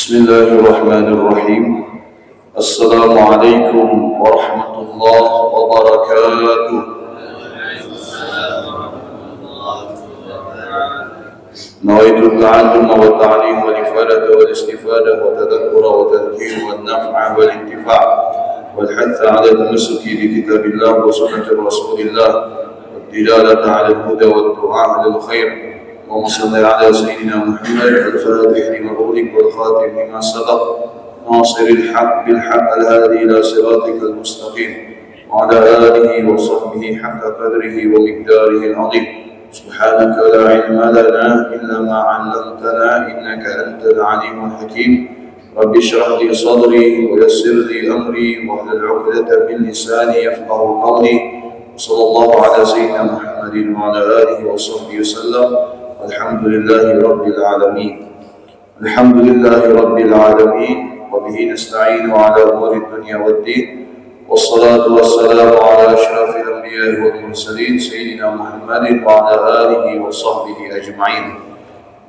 بسم الله الرحمن الرحيم. السلام عليكم ورحمة الله وبركاته. نويت التعلم والتعليم والإفادة والاستفادة والتذكر والتذكير والنفع والانتفاع والحث على التمسك بكتاب الله وسنة رسول الله والدلالة على الهدى والدعاء للخير. اللهم صل على سيدنا محمد الفاتح لما أغلق والخاتم لما سبق ناصر الحق بالحق الهادي إلى صراطك المستقيم وعلى آله وصحبه حق قدره ومقداره العظيم. سبحانك لا علم لنا إلا ما علمتنا إنك أنت العليم الحكيم. رب اشرح لي صدري ويسر لي أمري واحلل عقدة من لساني يفقهوا قولي. صلى الله على سيدنا محمد وعلى آله وصحبه وسلم. الحمد لله رب العالمين. الحمد لله رب العالمين وبه نستعين على أمور الدنيا والدين والصلاة والسلام على أشرف الأنبياء والمرسلين سيدنا محمد وعلى آله وصحبه أجمعين.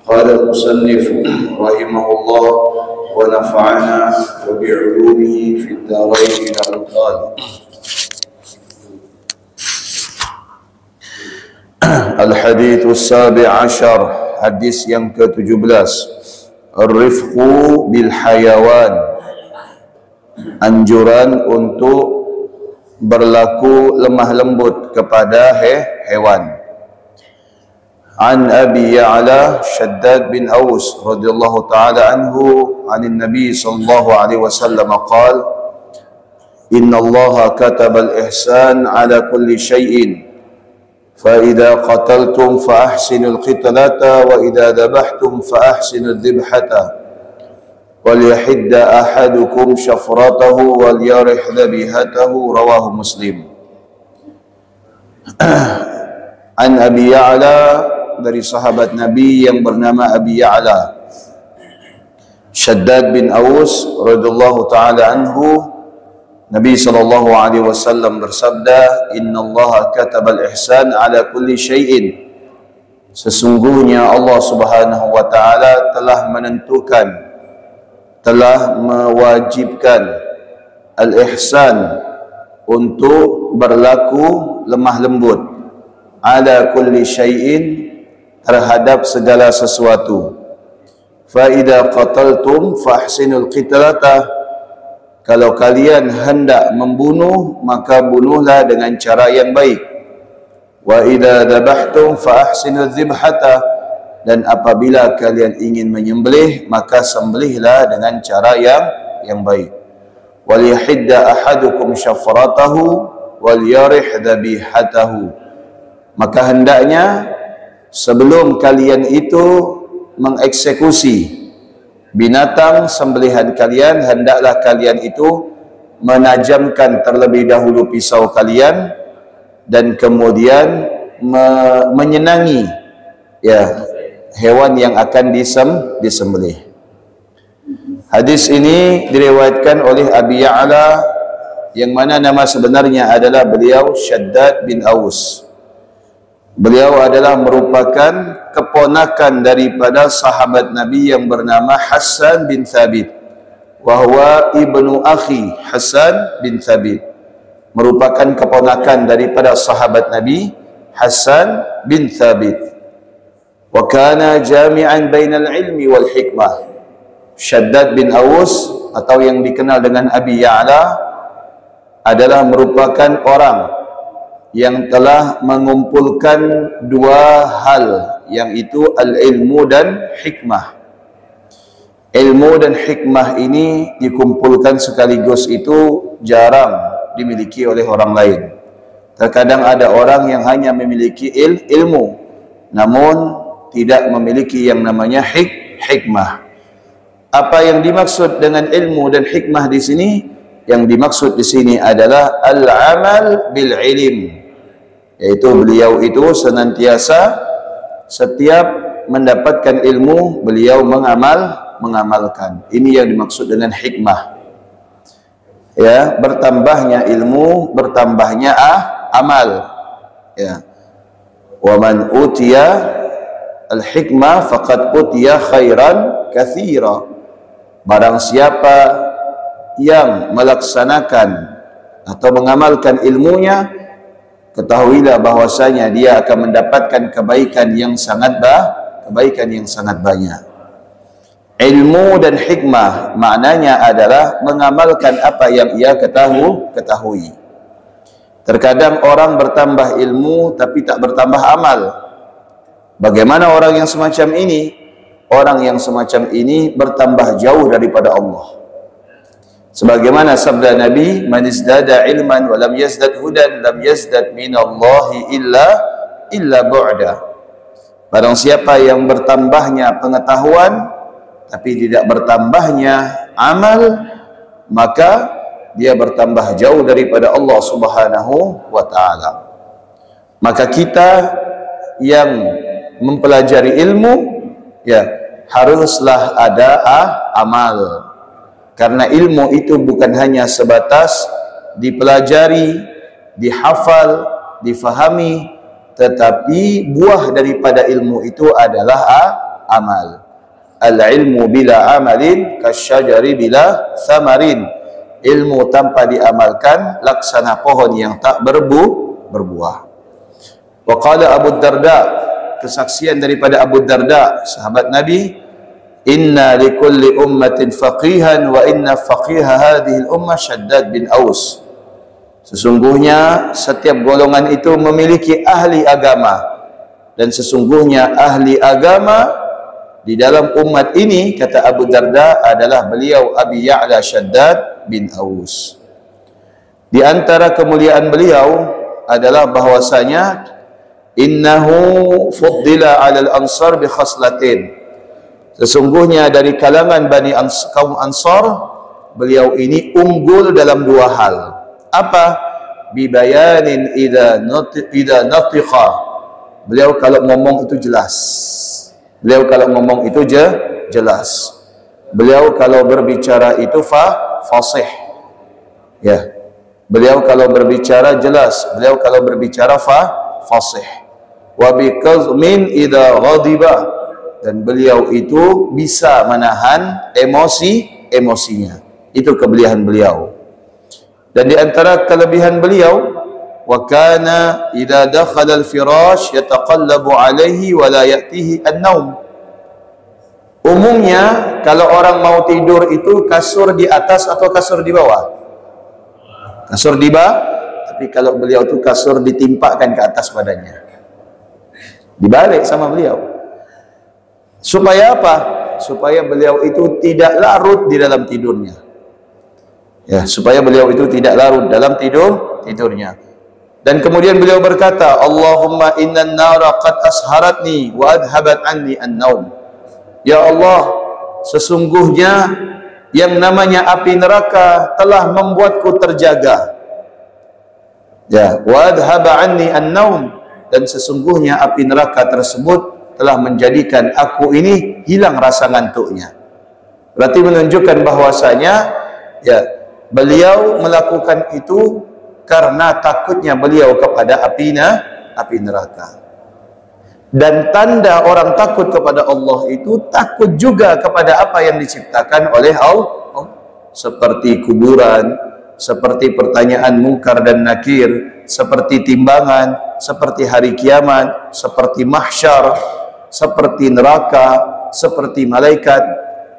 قال المصنف رحمه الله ونفعنا وبعلومه في الدارين الأبطال. Al-Hadits As-Sabi' Ashar, hadis yang ke-17. Ar-rifqu bil hayawan, anjuran untuk berlaku lemah lembut kepada hewan. An Abi Ya'la Shaddad bin Aus radhiyallahu ta'ala anhu anin Nabi sallallahu alaihi wasallam qala inna Allaha kataba al-ihsan ala kulli shay'in فإذا قتلتم فأحسنوا القتلة وإذا ذبحتم فأحسنوا الذبحة وليحد أحدكم شفرته وليرح ذبيحته. رواه مسلم. An Abi Ya'la, dari sahabat Nabi yang bernama Abi Ya'la Shaddad bin Aus radhiyallahu ta'ala anhu, Nabi SAW bersabda, Inna Allah katabal ihsan ala kulli syai'in. Sesungguhnya Allah Subhanahu wa ta'ala telah menentukan, telah mewajibkan al-ihsan untuk berlaku lemah lembut ala kulli syai'in, terhadap segala sesuatu. Fa idza qataltum fa ahsinul qitalata, kalau kalian hendak membunuh, maka bunuhlah dengan cara yang baik. Wa idza dzabhtum fa ahsinuz dzibhata, dan apabila kalian ingin menyembelih, maka sembelihlah dengan cara yang baik. Wal yahidda ahadukum syafratahu wal yarih dzabihatahu, maka hendaknya sebelum kalian itu mengeksekusi binatang sembelihan kalian, hendaklah kalian itu menajamkan terlebih dahulu pisau kalian dan kemudian menyenangi hewan yang akan disembelih. Hadis ini diriwayatkan oleh Abi Ya'la, yang mana nama sebenarnya adalah beliau Shaddad bin Aus. Beliau adalah merupakan keponakan daripada sahabat Nabi yang bernama Hassan bin Thabit, wahwa ibnu akhi Hassan bin Thabit, merupakan keponakan daripada sahabat Nabi Hassan bin Thabit. Wa kana jami'an bainal ilmi wal hikmah. Shaddad bin Aus, atau yang dikenal dengan Abi Ya'la, adalah merupakan orang yang telah mengumpulkan dua hal, yang itu al-ilmu dan hikmah. Ilmu dan hikmah ini dikumpulkan sekaligus itu jarang dimiliki oleh orang lain. Terkadang ada orang yang hanya memiliki ilmu, namun tidak memiliki yang namanya hikmah. Apa yang dimaksud dengan ilmu dan hikmah di sini? Yang dimaksud di sini adalah al-amal bil ilm, yaitu beliau itu senantiasa setiap mendapatkan ilmu, beliau mengamalkan. Ini yang dimaksud dengan hikmah. Ya, bertambahnya ilmu, bertambahnya amal. Ya. Wa man utiya al-hikmah faqad utiya khairan katsira. Barang siapa yang melaksanakan atau mengamalkan ilmunya, ketahuilah bahwasanya dia akan mendapatkan kebaikan yang sangat banyak. Ilmu dan hikmah maknanya adalah mengamalkan apa yang ia ketahui. Terkadang orang bertambah ilmu tapi tak bertambah amal. Bagaimana orang yang semacam ini? Orang yang semacam ini bertambah jauh daripada Allah. Sebagaimana sabda Nabi, "Man izdada ilman wa lam yazdad hudan, lam yazdad minallahi illa bu'da." Barang siapa yang bertambahnya pengetahuan tapi tidak bertambahnya amal, maka dia bertambah jauh daripada Allah Subhanahu wa taala. Maka kita yang mempelajari ilmu, ya, haruslah ada amal. Karena ilmu itu bukan hanya sebatas dipelajari, dihafal, difahami, tetapi buah daripada ilmu itu adalah amal. Al-ilmu bila amalin kasyajari bila thamarin. Ilmu tanpa diamalkan laksana pohon yang tak berbuah. Wa qala Abu Darda, kesaksian daripada Abu Darda, sahabat Nabi, "Inna likulli ummatin faqihan wa inna faqiha hadhihi al-ummah Shaddad bin Aus." Sesungguhnya setiap golongan itu memiliki ahli agama, dan sesungguhnya ahli agama di dalam umat ini, kata Abu Darda, adalah beliau Abi Ya'la Shaddad bin Aus. Di antara kemuliaan beliau adalah bahwasanya innahu fuddila 'alal ansar bi khaslatin. Sesungguhnya dari kalangan kaum Ansar, beliau ini unggul dalam dua hal. Apa? Bibayanin idza natiqa. Beliau kalau ngomong itu jelas. Beliau kalau ngomong itu jelas. Beliau kalau berbicara itu fasih. Ya. Beliau kalau berbicara jelas. Beliau kalau berbicara fasih. Wa biqazmin idza ghadiba. Dan beliau itu bisa menahan emosinya. Itu kelebihan beliau. Dan di antara kelebihan beliau, wa kana idza dakhala al-firash yataqallabu alaihi wa la ya'tihi an-naum. Umumnya kalau orang mau tidur itu kasur di atas atau kasur di bawah? Kasur di bawah, tapi kalau beliau itu kasur ditimpakan ke atas badannya. Dibalik sama beliau. Supaya apa? Supaya beliau itu tidak larut di dalam tidurnya. Ya, supaya beliau itu tidak larut dalam tidurnya. Dan kemudian beliau berkata, "Allahumma innan nara qad asharatni wa adhabat anni an-naum." Ya Allah, sesungguhnya yang namanya api neraka telah membuatku terjaga. Ya, wa adhaba anni an-naum, dan sesungguhnya api neraka tersebut telah menjadikan aku ini hilang rasa ngantuknya. Berarti menunjukkan bahwasanya, ya, beliau melakukan itu karena takutnya beliau kepada api neraka. Dan tanda orang takut kepada Allah itu takut juga kepada apa yang diciptakan oleh Allah, seperti kuburan, seperti pertanyaan mungkar dan nakir, seperti timbangan, seperti hari kiamat, seperti mahsyar, seperti neraka, seperti malaikat.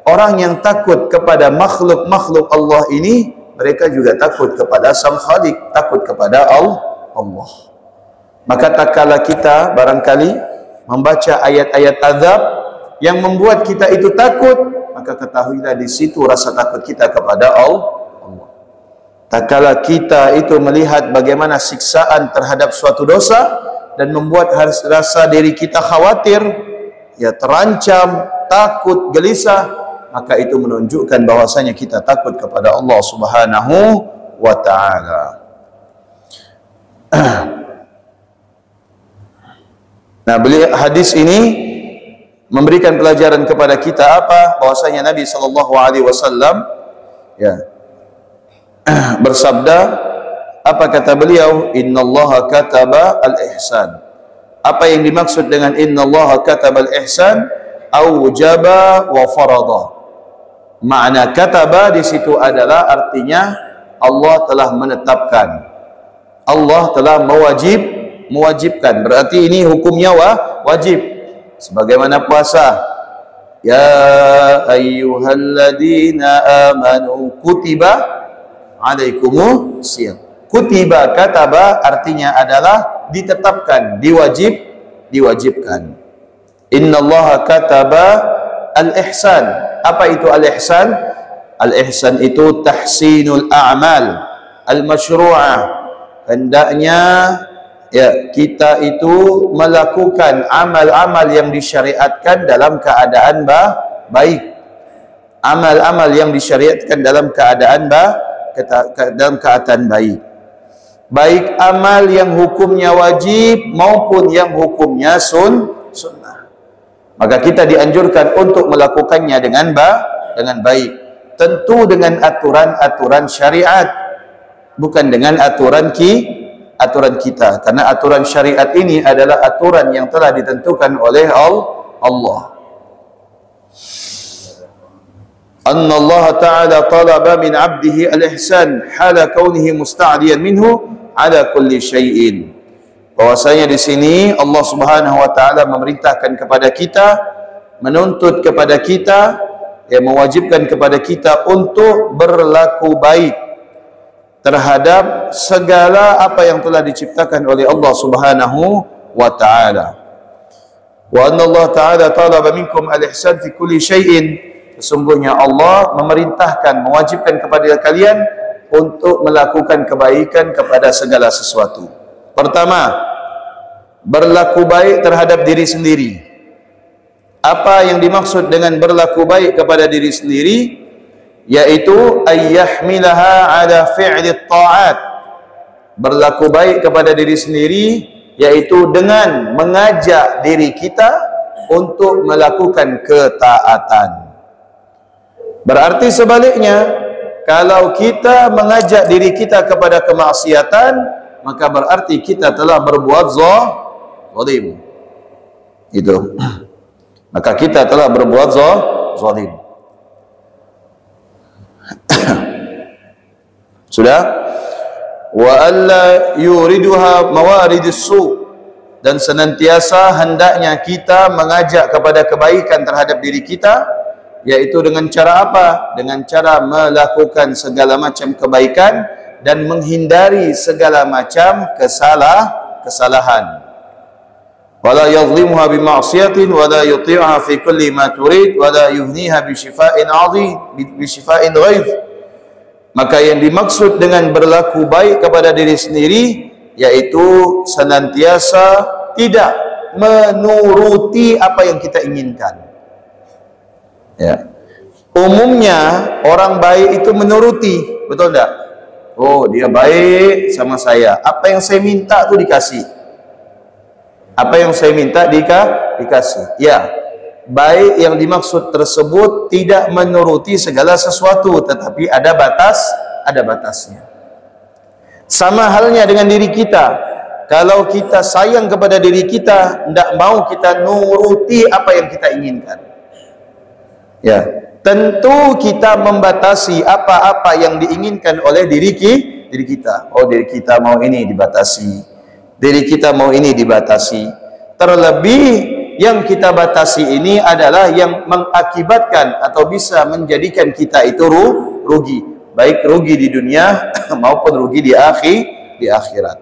Orang yang takut kepada makhluk-makhluk Allah ini, mereka juga takut kepada Sang Khaliq, takut kepada Allah. Maka tak kala kita barangkali membaca ayat-ayat azab yang membuat kita itu takut, maka ketahuilah di situ rasa takut kita kepada Allah. Tak kala kita itu melihat bagaimana siksaan terhadap suatu dosa dan membuat rasa diri kita khawatir, ya, terancam, takut, gelisah, maka itu menunjukkan bahwasanya kita takut kepada Allah Subhanahu wa taala. Nah, hadis ini memberikan pelajaran kepada kita apa? Bahwasanya Nabi sallallahu alaihi wasallam, ya, bersabda, apa kata beliau? Innallaha kataba al-ihsan. Apa yang dimaksud dengan innallaha kataba al-ihsan? Aujaba wa farada. Makna kataba di situ adalah artinya Allah telah menetapkan, Allah telah mewajibkan. Berarti ini hukumnya wajib. Sebagaimana puasa, ya ayyuhalladzina amanu kutiba alaikumus siyam. Kutiba kataba artinya adalah ditetapkan, diwajibkan. Innallaha kataba al-ihsan. Apa itu al-ihsan? Al-ihsan itu tahsinul a'mal al-masyru'ah. Hendaknya ya kita itu melakukan amal-amal yang disyariatkan dalam keadaan baik. Amal-amal yang disyariatkan dalam keadaan baik. Baik amal yang hukumnya wajib maupun yang hukumnya sunnah. Maka kita dianjurkan untuk melakukannya dengan baik. Tentu dengan aturan-aturan syariat, bukan dengan aturan kita. Karena aturan syariat ini adalah aturan yang telah ditentukan oleh Allah. Anna Allah Ta'ala talaba min 'abdihi al-ihsan hala kaunihi musta'diyan minhu ala kulli syai'in. Bahwasanya di sini Allah Subhanahu wa taala memerintahkan kepada kita, menuntut kepada kita, yang mewajibkan kepada kita untuk berlaku baik terhadap segala apa yang telah diciptakan oleh Allah Subhanahu wa taala. Wa anna Allah Ta'ala talaba minkum al-ihsan fi kulli syai'in. Sesungguhnya Allah memerintahkan, mewajibkan kepada kalian untuk melakukan kebaikan kepada segala sesuatu. Pertama, berlaku baik terhadap diri sendiri. Apa yang dimaksud dengan berlaku baik kepada diri sendiri? Yaitu ayyahmilaha ala fi'li ta'at. Berlaku baik kepada diri sendiri yaitu dengan mengajak diri kita untuk melakukan ketaatan. Berarti sebaliknya, kalau kita mengajak diri kita kepada kemaksiatan, maka berarti kita telah berbuat zalim. Itu. Maka kita telah berbuat zalim. Sudah? Wa alla yuriduha mawaridus su. Dan senantiasa hendaknya kita mengajak kepada kebaikan terhadap diri kita, yaitu dengan cara apa? Dengan cara melakukan segala macam kebaikan dan menghindari segala macam kesalahan. Wala yadhlimuha bima'siyatin wala yuti'uha fi kulli ma turid wala yuhniha bisyifa'in 'azim bisyifa'in ghaib. Maka yang dimaksud dengan berlaku baik kepada diri sendiri yaitu senantiasa tidak menuruti apa yang kita inginkan. Ya. Umumnya orang baik itu menuruti, betul tak? Oh, dia baik sama saya. Apa yang saya minta tu dikasih. Apa yang saya minta dikasih. Ya. Baik yang dimaksud tersebut tidak menuruti segala sesuatu, tetapi ada batasnya. Sama halnya dengan diri kita. Kalau kita sayang kepada diri kita, tidak mau kita nuruti apa yang kita inginkan. Ya. Tentu kita membatasi apa-apa yang diinginkan oleh diri kita. Oh, diri kita mau ini dibatasi. Diri kita mau ini dibatasi. Terlebih yang kita batasi ini adalah yang mengakibatkan atau bisa menjadikan kita itu rugi. Baik rugi di dunia maupun rugi di akhirat.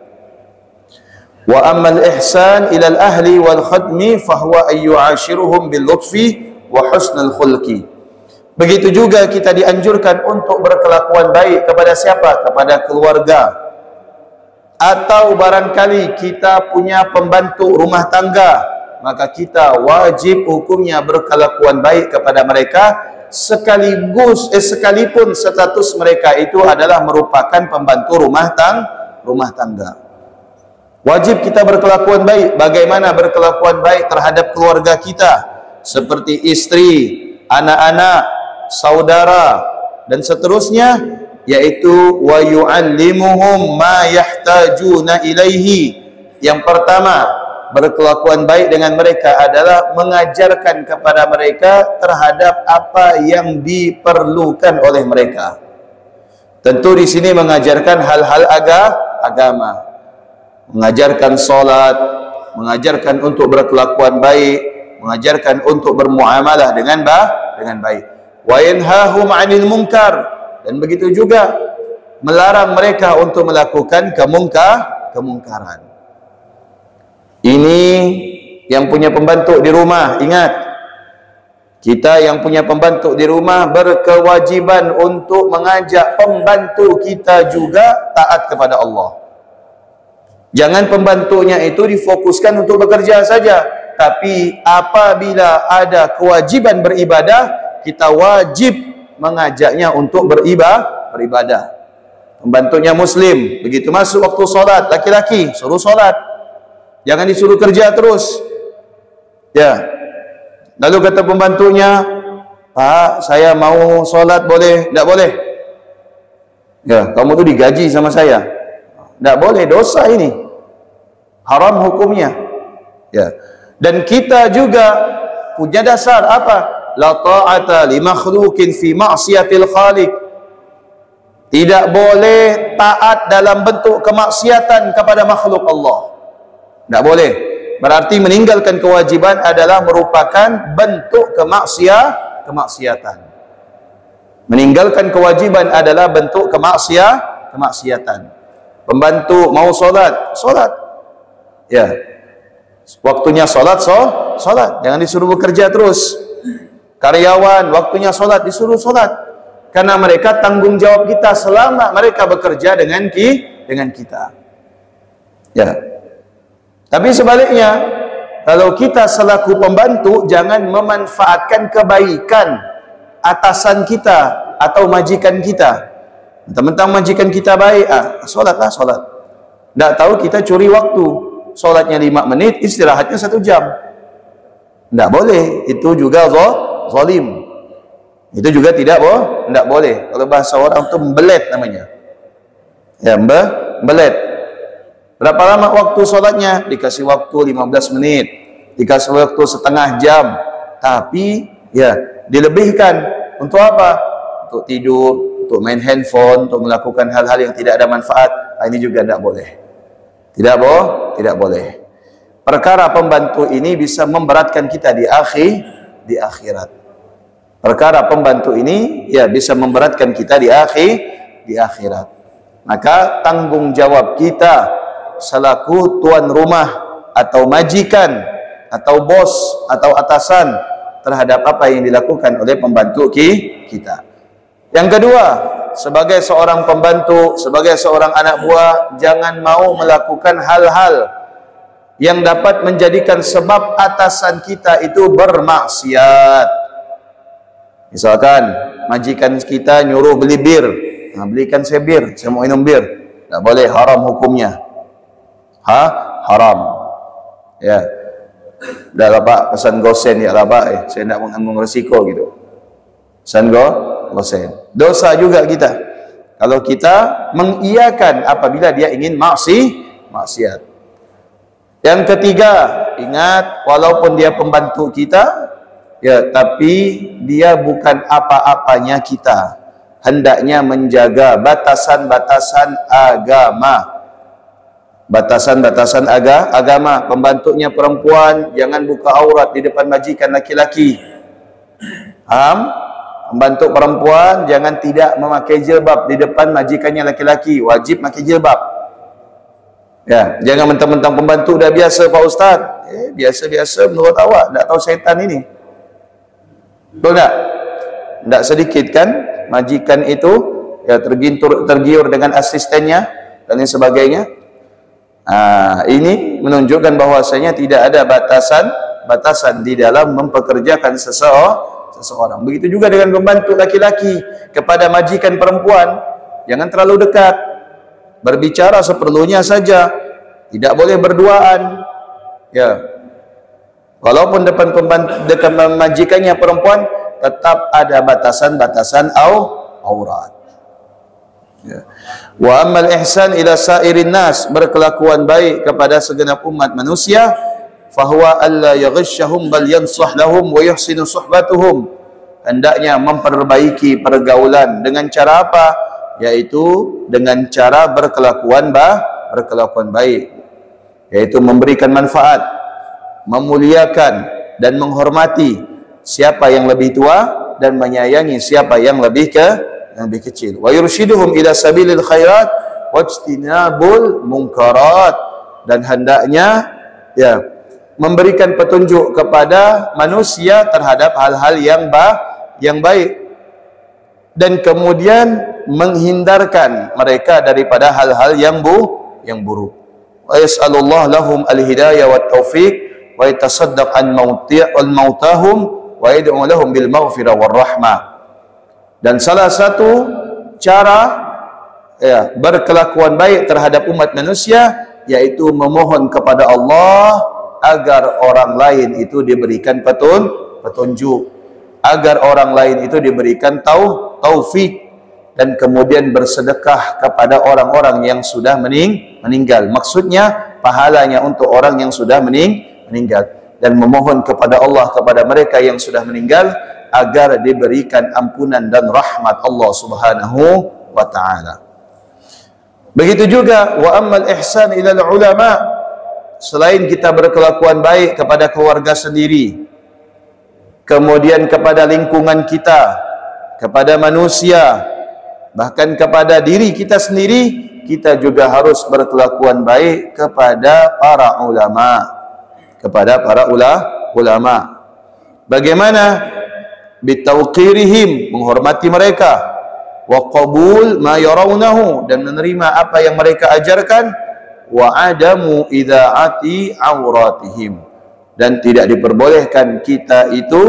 Wa ammal ihsan ila al-ahli wal khadmi fahuwa ayyu'ashiruhum bil lutfi wa husnul khulqi. Begitu juga kita dianjurkan untuk berkelakuan baik kepada siapa? Kepada keluarga. Atau barangkali kita punya pembantu rumah tangga, maka kita wajib hukumnya berkelakuan baik kepada mereka sekalipun status mereka itu adalah merupakan pembantu rumah tangga. Wajib kita berkelakuan baik. Bagaimana berkelakuan baik terhadap keluarga kita? Seperti istri, anak-anak, saudara dan seterusnya, yaitu wa yu'allimuhum ma yahtajuna ilaihi. Yang pertama, berkelakuan baik dengan mereka adalah mengajarkan kepada mereka terhadap apa yang diperlukan oleh mereka. Tentu di sini mengajarkan hal-hal agama, mengajarkan solat, mengajarkan untuk berkelakuan baik, mengajarkan untuk bermuamalah dengan baik. Wa yanhahum 'anil munkar, dan begitu juga melarang mereka untuk melakukan kemungkaran. Ini yang punya pembantu di rumah, ingat, kita yang punya pembantu di rumah berkewajiban untuk mengajak pembantu kita juga taat kepada Allah. Jangan pembantunya itu difokuskan untuk bekerja saja, tapi apabila ada kewajiban beribadah, kita wajib mengajaknya untuk beribadah. Pembantunya muslim, begitu masuk waktu solat, laki-laki suruh solat, jangan disuruh kerja terus. Ya. Lalu kata pembantunya, "Pak, saya mau solat, boleh?" "Tidak boleh." "Ya, kamu tuh digaji sama saya." "Tidak boleh, dosa ini. Haram hukumnya." Ya. Dan kita juga punya dasar apa? La ta'ata li makhluqin fi ma'siyatil khaliq. Tidak boleh taat dalam bentuk kemaksiatan kepada makhluk Allah. Tidak boleh. Berarti meninggalkan kewajiban adalah merupakan bentuk kemaksiatan. Meninggalkan kewajiban adalah bentuk kemaksiatan. Pembantu mau solat. Ya. Waktunya solat. Jangan disuruh bekerja terus. Karyawan waktunya solat, disuruh solat. Karena mereka tanggung jawab kita selama mereka bekerja dengan kita. Ya. Tapi sebaliknya, kalau kita selaku pembantu jangan memanfaatkan kebaikan atasan kita atau majikan kita. Mentang-mentang majikan kita baik, solatlah solat. Tidak tahu kita curi waktu, solatnya 5 menit, istirahatnya 1 jam. Tidak boleh, itu juga zalim. Itu juga tidak boleh. Kalau bahasa orang itu membelet namanya. Ya, membelet. Berapa lama waktu solatnya? Dikasih waktu 15 menit, dikasih waktu setengah jam, tapi ya dilebihkan. Untuk apa? Untuk tidur, untuk main handphone, untuk melakukan hal-hal yang tidak ada manfaat. Ini juga tidak boleh. Tidak boleh. Perkara pembantu ini bisa memberatkan kita di akhirat. Perkara pembantu ini ya bisa memberatkan kita di akhirat. Maka tanggung jawab kita selaku tuan rumah atau majikan atau bos atau atasan terhadap apa yang dilakukan oleh pembantu kita. Yang kedua, sebagai seorang pembantu, sebagai seorang anak buah, jangan mau melakukan hal-hal yang dapat menjadikan sebab atasan kita itu bermaksiat. Misalkan majikan kita nyuruh beli bir, belikan saya bir, saya mau minum bir. Tak boleh, haram hukumnya. Haram. Ya. Dah lah Pak, pesan gosen ya lah Pak. Saya tidak mengambil resiko gitu. Pesan gosen. Dosa juga kita kalau kita mengiyakan apabila dia ingin maksiat. Yang ketiga, ingat, walaupun dia pembantu kita, ya, tapi dia bukan apa-apanya kita. Hendaknya menjaga batasan-batasan agama. Batasan-batasan agama. Pembantunya perempuan, jangan buka aurat di depan majikan laki-laki. Pembantu perempuan jangan tidak memakai jilbab di depan majikannya laki-laki. Wajib pakai jilbab. Ya, jangan mentang-mentang pembantu dah biasa Pak Ustaz. Biasa-biasa menurut awak, tak tahu syaitan ini. Betul tak? Tak sedikit kan majikan itu ya tergiur dengan asistennya dan lain sebagainya. Ini menunjukkan bahwasanya tidak ada batasan di dalam mempekerjakan seseorang. Begitu juga dengan pembantu laki-laki kepada majikan perempuan, jangan terlalu dekat. Berbicara seperlunya saja, tidak boleh berduaan. Ya. Walaupun depan majikannya perempuan, tetap ada batasan-batasan aurat. Ya. Wa ammal ihsan ila sairin nas, berkelakuan baik kepada segenap umat manusia, fahuwa alla yaghshahum bal yansah lahum wa yuhsinu suhbatuhum. Hendaknya memperbaiki pergaulan dengan cara apa? Yaitu dengan cara berkelakuan baik, yaitu memberikan manfaat, memuliakan dan menghormati siapa yang lebih tua dan menyayangi siapa yang lebih kecil. Wa yurshiduhum ila sabilil khairat wajtinabul munkarat. Dan hendaknya memberikan petunjuk kepada manusia terhadap hal-hal yang baik, dan kemudian menghindarkan mereka daripada hal-hal yang buruk. Wa yas'alullah lahum al-hidayah wat taufiq wa yatasaddaq an mautahum wa yad'u lahum bil maghfirah war rahmah. Dan salah satu cara berkelakuan baik terhadap umat manusia yaitu memohon kepada Allah agar orang lain itu diberikan petunjuk, agar orang lain itu diberikan taufik, dan kemudian bersedekah kepada orang-orang yang sudah meninggal. Maksudnya pahalanya untuk orang yang sudah meninggal, dan memohon kepada Allah kepada mereka yang sudah meninggal agar diberikan ampunan dan rahmat Allah Subhanahu wa taala. Begitu juga wa ammal ihsan ilal ulama, selain kita berkelakuan baik kepada keluarga sendiri, kemudian kepada lingkungan kita, kepada manusia, bahkan kepada diri kita sendiri, kita juga harus berkelakuan baik kepada para ulama, Bagaimana? Bitauqirihim, menghormati mereka, wa qabul ma yarawnahu, dan menerima apa yang mereka ajarkan, wa adamu ida'ati auratihim, dan tidak diperbolehkan kita itu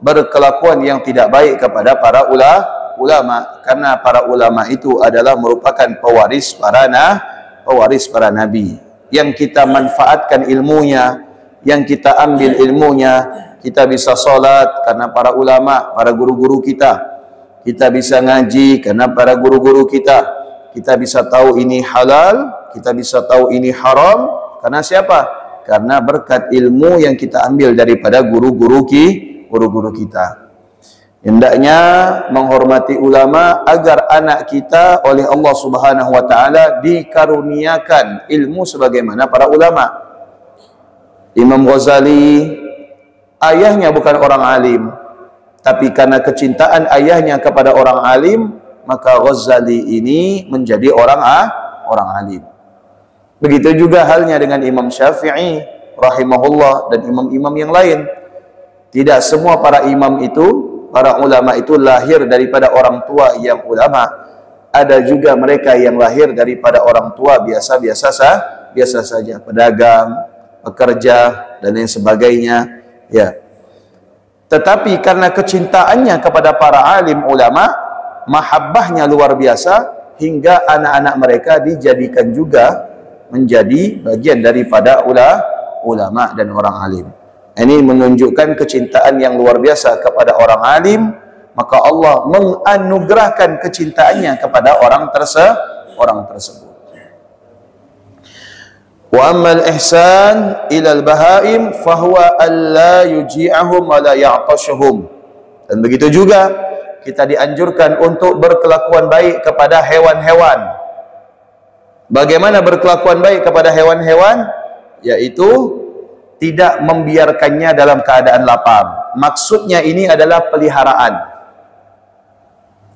berkelakuan yang tidak baik kepada para ulama, karena para ulama itu adalah merupakan pewaris para nabi, yang kita manfaatkan ilmunya, yang kita ambil ilmunya. Kita bisa salat karena para ulama, para guru-guru kita. Kita bisa ngaji karena para guru-guru kita. Kita bisa tahu ini halal, kita bisa tahu ini haram karena siapa? Karena berkat ilmu yang kita ambil daripada guru-guru kita. Hendaknya menghormati ulama agar anak kita oleh Allah Subhanahu wa taala dikaruniakan ilmu sebagaimana para ulama. Imam Ghazali ayahnya bukan orang alim, tapi karena kecintaan ayahnya kepada orang alim, maka Ghazali ini menjadi orang alim. Begitu juga halnya dengan Imam Syafi'i rahimahullah dan imam-imam yang lain. Tidak semua para imam itu, para ulama itu lahir daripada orang tua yang ulama. Ada juga mereka yang lahir daripada orang tua biasa saja, pedagang, pekerja dan lain sebagainya. Tetapi karena kecintaannya kepada para alim ulama, mahabbahnya luar biasa, hingga anak-anak mereka dijadikan juga menjadi bagian daripada ulama dan orang alim. Ini menunjukkan kecintaan yang luar biasa kepada orang alim, maka Allah menganugerahkan kecintaannya kepada orang tersebut. Wa ammal ihsan ilal bahaim fahuwa alla yuji'ahum wa la ya'tashuhum. Dan begitu juga kita dianjurkan untuk berkelakuan baik kepada hewan-hewan. Bagaimana berkelakuan baik kepada hewan-hewan? Yaitu tidak membiarkannya dalam keadaan lapar. Maksudnya ini adalah peliharaan.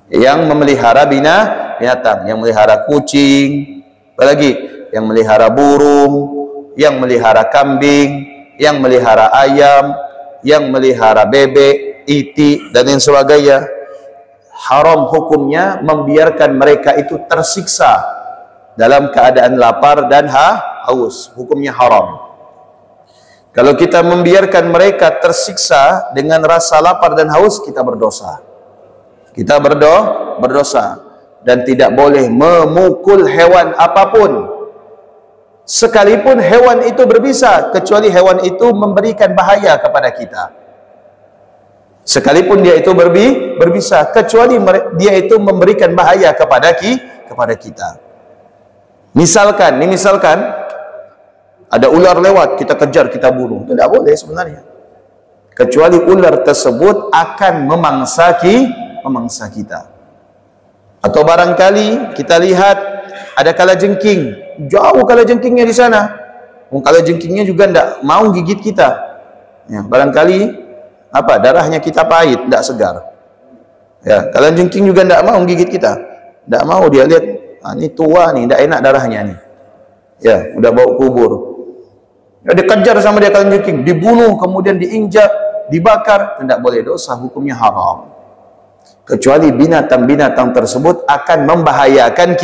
Yang memelihara binatang, yang memelihara kucing, apalagi yang memelihara burung, yang memelihara kambing, yang memelihara ayam, yang memelihara bebek, itik, dan lain sebagainya. Haram hukumnya membiarkan mereka itu tersiksa dalam keadaan lapar dan haus. Hukumnya haram. Kalau kita membiarkan mereka tersiksa dengan rasa lapar dan haus, kita berdosa. Kita berdosa. Dan tidak boleh memukul hewan apapun, sekalipun hewan itu berbisa, kecuali hewan itu memberikan bahaya kepada kita. Sekalipun dia itu berbisa, kecuali dia itu memberikan bahaya kepada kita. Misalkan Ada ular lewat, kita kejar, kita bunuh. Itu tidak boleh sebenarnya. Kecuali ular tersebut akan memangsa kita. Atau barangkali kita lihat ada kalajengking, jauh kalajengkingnya di sana. Kalajengkingnya juga tidak mau gigit kita. Ya, barangkali darahnya kita pahit, tidak segar. Ya, kalajengking juga tidak mau gigit kita. Tidak mau, dia lihat, ini tua nih, tidak enak darahnya nih. Ya, udah bawa kubur. Ya, dikejar sama dia kalajengking, dibunuh, kemudian diinjak, dibakar. Tidak boleh, dosa, hukumnya haram. Kecuali binatang-binatang tersebut akan membahayakan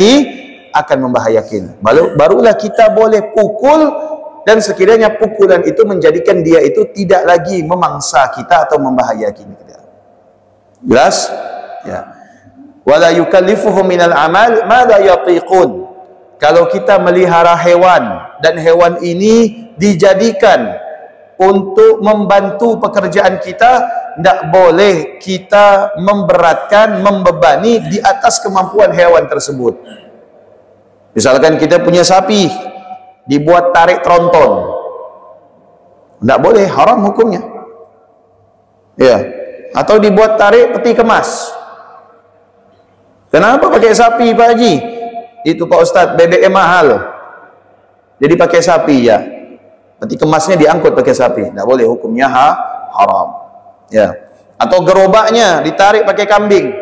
barulah kita boleh pukul, dan sekiranya pukulan itu menjadikan dia itu tidak lagi memangsa kita atau membahayakan kita. Jelas? Ya. Wala yukallifuhum minal amal ma la yatiqun. Kalau kita melihara hewan dan hewan ini dijadikan untuk membantu pekerjaan kita, tidak boleh kita memberatkan, membebani di atas kemampuan hewan tersebut. Misalkan kita punya sapi, dibuat tarik tronton, tidak boleh, haram hukumnya. Ya. Atau dibuat tarik peti kemas. Kenapa pakai sapi, Pak Haji? Itu Pak Ustadz, BBM mahal, jadi pakai sapi ya. Peti kemasnya diangkut pakai sapi, tidak boleh, hukumnya haram. Ya. Atau gerobaknya ditarik pakai kambing,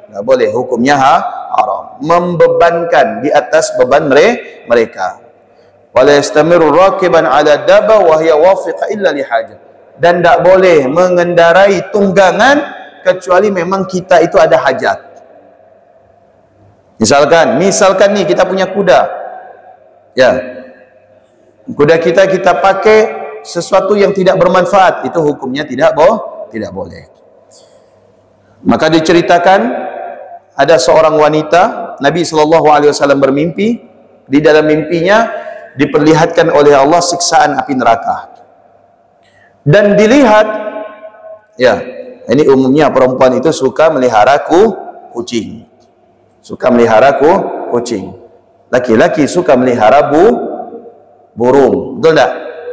tidak boleh, hukumnya haram. Membebankan di atas beban mereka. Wala yastamiru rakiban ala daba wa hiya wafiqa illa li hajah. Dan tidak boleh mengendarai tunggangan kecuali memang kita itu ada hajat. Misalkan nih kita punya kuda. Ya. Kuda kita pakai sesuatu yang tidak bermanfaat, itu hukumnya tidak boleh. Maka diceritakan ada seorang wanita, Nabi SAW bermimpi, di dalam mimpinya diperlihatkan oleh Allah siksaan api neraka. Dan dilihat, ya, ini umumnya perempuan itu suka melihara kucing. Suka melihara kucing. Laki-laki suka melihara burung. Betul tidak?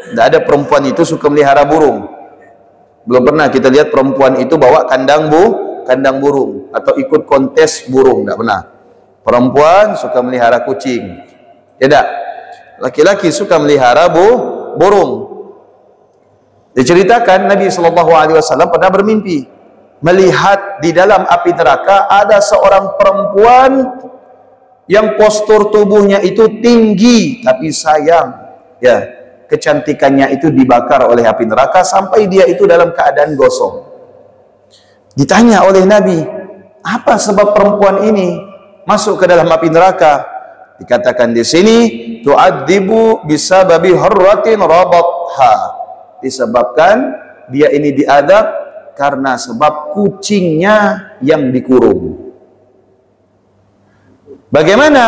Tidak ada perempuan itu suka melihara burung. Belum pernah kita lihat perempuan itu bawa kandang burung atau ikut kontes burung, tidak pernah. Perempuan suka melihara kucing. Ya tidak? Laki-laki suka melihara burung. Diceritakan Nabi SAW pernah bermimpi melihat di dalam api neraka ada seorang perempuan yang postur tubuhnya itu tinggi, tapi sayang, ya, kecantikannya itu dibakar oleh api neraka sampai dia itu dalam keadaan gosong. Ditanya oleh Nabi, apa sebab perempuan ini masuk ke dalam api neraka? Dikatakan di sini, tu'adzibu bisababi harratin rabatha. Disebabkan dia ini diadab karena sebab kucingnya yang dikurung. Bagaimana?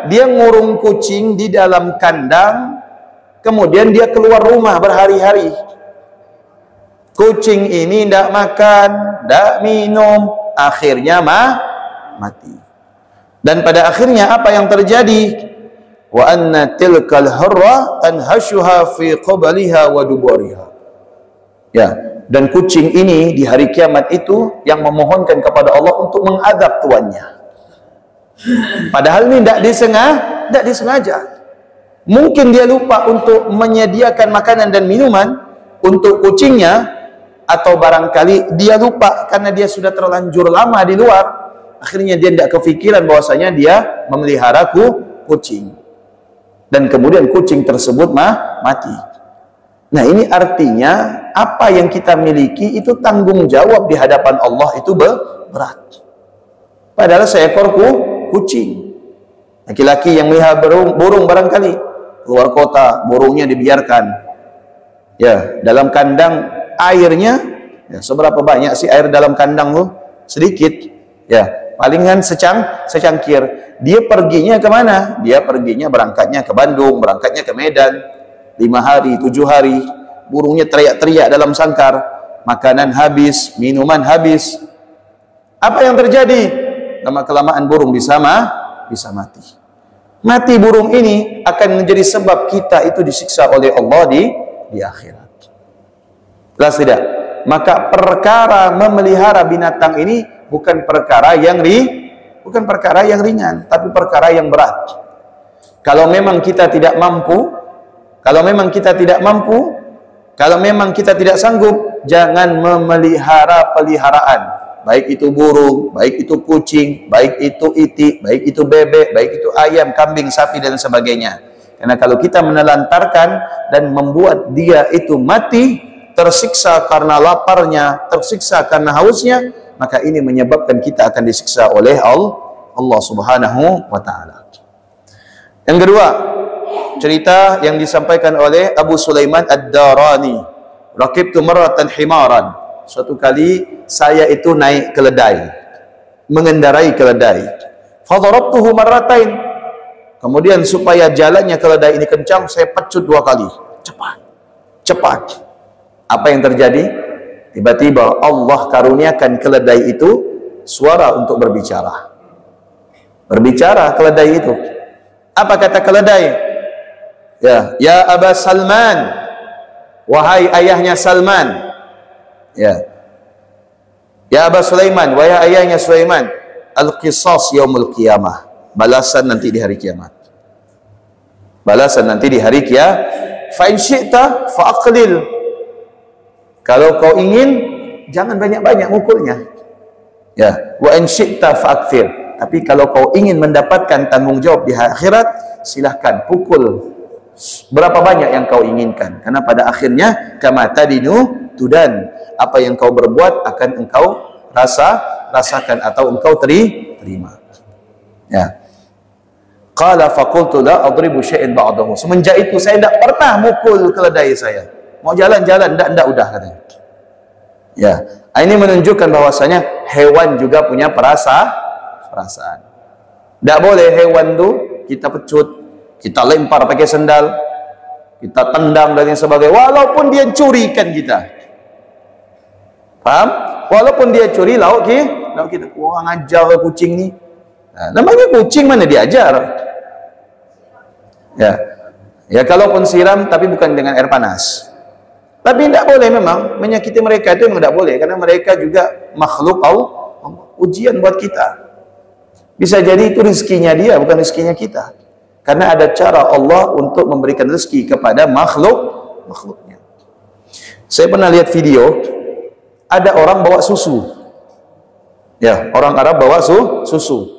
Dia ngurung kucing di dalam kandang, kemudian dia keluar rumah berhari-hari. Kucing ini tidak makan, tidak minum, akhirnya mati. Dan pada akhirnya apa yang terjadi? Wa anna tilkal harra anhashuha fi qabliha wa duburiha. Ya, dan kucing ini di hari kiamat itu yang memohonkan kepada Allah untuk mengadab tuannya. Padahal ini tidak disengaja. Mungkin dia lupa untuk menyediakan makanan dan minuman untuk kucingnya, atau barangkali dia lupa karena dia sudah terlanjur lama di luar. Akhirnya dia tidak kepikiran bahwasanya dia memelihara kucing. Dan kemudian kucing tersebut mati. Nah, ini artinya apa yang kita miliki itu tanggung jawab di hadapan Allah itu berat. Padahal seekor kucing. Laki-laki yang melihara burung barangkali keluar kota, burungnya dibiarkan. Ya, dalam kandang airnya, ya, seberapa banyak sih air dalam kandang lu? Sedikit. Ya, palingan secangkir. Dia perginya kemana? Dia perginya berangkatnya ke Bandung, berangkatnya ke Medan, 5 hari, 7 hari. Burungnya teriak-teriak dalam sangkar, makanan habis, minuman habis. Apa yang terjadi? Lama-kelamaan burung bisa mati. Mati burung ini akan menjadi sebab kita itu disiksa oleh Allah di akhirat. Jelas tidak? Maka perkara memelihara binatang ini bukan perkara yang ringan, tapi perkara yang berat. Kalau memang kita tidak mampu, kalau memang kita tidak sanggup, jangan memelihara peliharaan, baik itu burung, baik itu kucing, baik itu itik, baik itu bebek, baik itu ayam, kambing, sapi dan sebagainya. Karena kalau kita menelantarkan dan membuat dia itu mati, tersiksa karena laparnya, tersiksa karena hausnya, maka ini menyebabkan kita akan disiksa oleh Allah Subhanahu wa taala. Yang kedua, cerita yang disampaikan oleh Abu Sulaiman Ad-Darani. Raqibtu marratan himaran. Suatu kali saya itu naik keledai, mengendarai keledai. Fadarabtuhu marratain. Kemudian supaya jalannya keledai ini kencang, saya pecut 2 kali. Cepat. Apa yang terjadi? Tiba-tiba Allah karuniakan keledai itu suara untuk berbicara. Berbicara keledai itu. Apa kata keledai? Ya Aba Salman, wahai ayahnya Salman. Ya Aba Sulaiman, wahai ayahnya Sulaiman. Al-qisas yaumul qiyamah. Balasan nanti di hari kiamat. Balasan nanti di hari kiamat. Fa in syi'ta fa aqlil. Kalau kau ingin, jangan banyak-banyak mukulnya. Wa in syi'ta fa akthir. Tapi kalau kau ingin mendapatkan tanggung jawab di akhirat, silahkan pukul berapa banyak yang kau inginkan. Karena pada akhirnya kama tadinu tudan. Apa yang kau berbuat akan engkau rasakan atau engkau terima. Qala faqultu la adribu syai'an ba'dahu. Semenjak itu saya tidak pernah mukul keledai saya. Mau jalan-jalan enggak udah katanya. Ini menunjukkan bahwasanya hewan juga punya perasaan. Tidak boleh hewan itu kita pecut, kita lempar pakai sendal, kita tendang dan yang sebagainya, walaupun dia curikan kita. Paham? Walaupun dia curi lauk kita, wah ngajar kucing ni. Namanya kucing mana diajar? Kalaupun siram tapi bukan dengan air panas. Tapi tidak boleh memang menyakiti mereka, itu memang tidak boleh, karena mereka juga makhluk Allah, ujian buat kita. Bisa jadi itu rezekinya dia, bukan rezekinya kita. Karena ada cara Allah untuk memberikan rezeki kepada makhluknya. Saya pernah lihat video, ada orang bawa susu. Orang Arab bawa susu.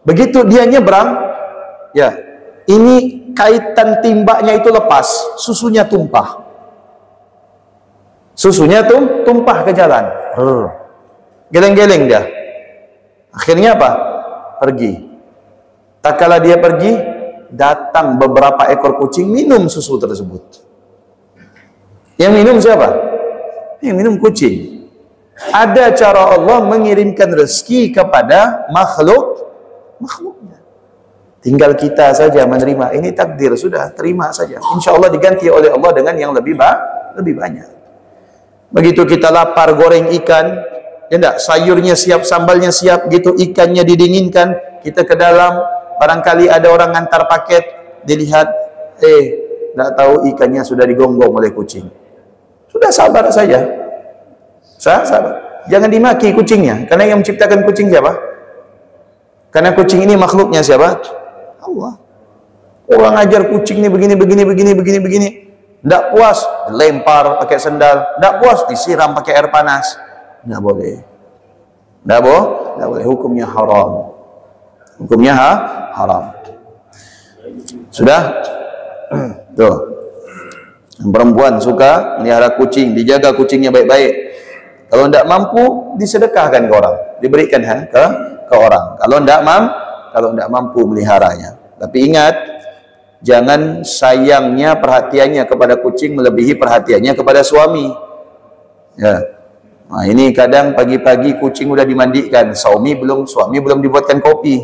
Begitu dia nyebrang, ini kaitan timbaknya itu lepas, susunya tumpah. Susunya tumpah ke jalan. Geleng-geleng dia. Akhirnya apa? Pergi. Tak kala dia pergi, datang beberapa ekor kucing minum susu tersebut. Yang minum siapa? Yang minum kucing. Ada cara Allah mengirimkan rezeki kepada makhluknya. Tinggal kita saja menerima. Ini takdir, sudah terima saja. Insya Allah diganti oleh Allah dengan yang lebih banyak. Begitu kita lapar, goreng ikan, sayurnya siap, sambalnya siap, gitu ikannya didinginkan, kita ke dalam, barangkali ada orang ngantar paket, dilihat, tidak tahu ikannya sudah digonggong oleh kucing. Sudah sabar saja. Sabar. Jangan dimaki kucingnya, karena yang menciptakan kucing siapa? Karena kucing ini makhluknya siapa? Allah. Orang ajar kucing ini begini. Tidak puas, dilempar pakai sendal. Tidak puas, disiram pakai air panas. Tidak boleh. Tidak boleh. Hukumnya haram. Haram. Sudah? Tuh. Perempuan suka melihara kucing, dijaga kucingnya baik-baik. Kalau tidak mampu, disedekahkan ke orang, diberikan ke orang. Kalau tidak mampu meliharanya. Tapi ingat, jangan sayangnya, perhatiannya kepada kucing melebihi perhatiannya kepada suami. Nah, ini kadang pagi-pagi kucing udah dimandikan, suami belum dibuatkan kopi.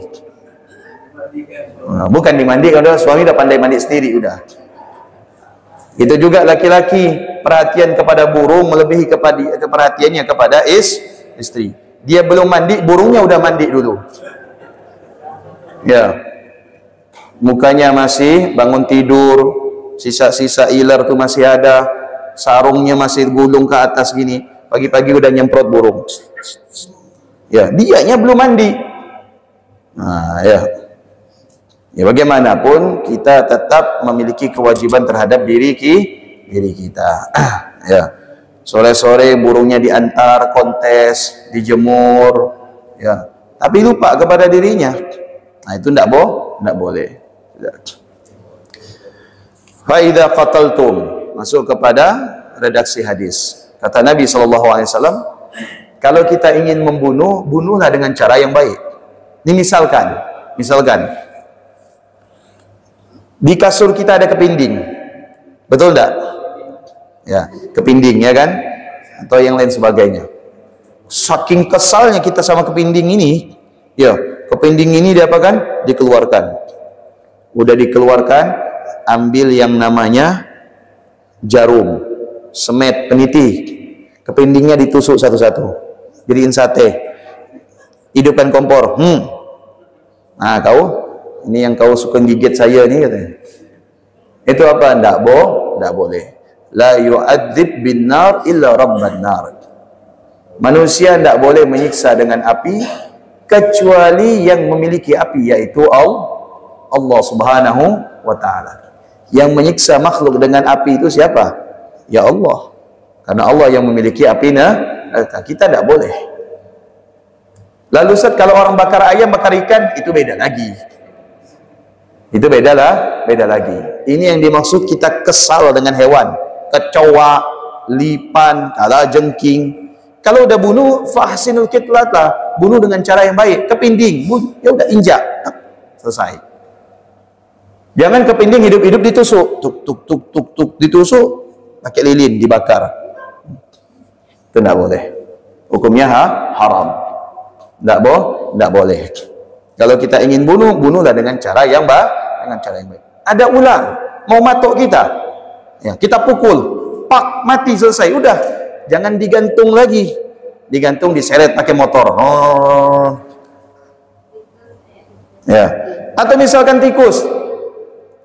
Nah, bukan dimandikan, udah suami udah pandai mandi sendiri udah. Itu juga laki-laki, perhatian kepada burung melebihi perhatiannya kepada istri. Dia belum mandi, burungnya udah mandi dulu. mukanya masih bangun tidur, sisa-sisa iler tuh masih ada, sarungnya masih gulung ke atas gini, pagi-pagi udah nyemprot burung. Ya, dianya belum mandi. Nah, ya. Ya, bagaimanapun kita tetap memiliki kewajiban terhadap diri kita. Ya. Sore-sore burungnya diantar kontes, dijemur, ya. Tapi lupa kepada dirinya. Nah, itu tidak boleh. Fa idza qataltum, masuk kepada redaksi hadis. Kata Nabi SAW, kalau kita ingin membunuh, bunuhlah dengan cara yang baik. Ini misalkan di kasur kita ada kepinding, betul tidak? Ya, kepinding ya kan, atau yang lain sebagainya. Saking kesalnya kita sama kepinding ini, ya, kepinding ini diapakan? Dikeluarkan. Udah dikeluarkan, ambil yang namanya jarum, semet, peniti, kepindingnya ditusuk satu-satu, jadiin sate, hidupkan kompor. Nah, ini yang kau suka gigit saya nih katanya. Itu apa? Tidak boleh. La yu'adzib bin nar illa rabban nar. Manusia tidak boleh menyiksa dengan api kecuali yang memiliki api, yaitu Allah Subhanahu wa ta'ala. Yang menyiksa makhluk dengan api itu siapa? Ya Allah. Karena Allah yang memiliki api, kita tidak boleh. Lalu Ustaz, kalau orang bakar ayam, bakar ikan, itu beda lagi. Itu beda lagi. Ini yang dimaksud kita kesal dengan hewan. Kecoa, lipan, kalajengking. Kalau udah bunuh, fahsinul qitlata, bunuh dengan cara yang baik. Kepinding, ya udah injak, selesai. Jangan kepinding hidup-hidup ditusuk, tuk ditusuk, pakai lilin dibakar. Itu tidak boleh. Hukumnya haram. Tidak boleh. Kalau kita ingin bunuh, bunuhlah dengan cara yang baik. Ada ular mau matok kita, ya, kita pukul, pak, mati, selesai, udah. Jangan digantung lagi, digantung, diseret pakai motor. Ya. Atau misalkan tikus,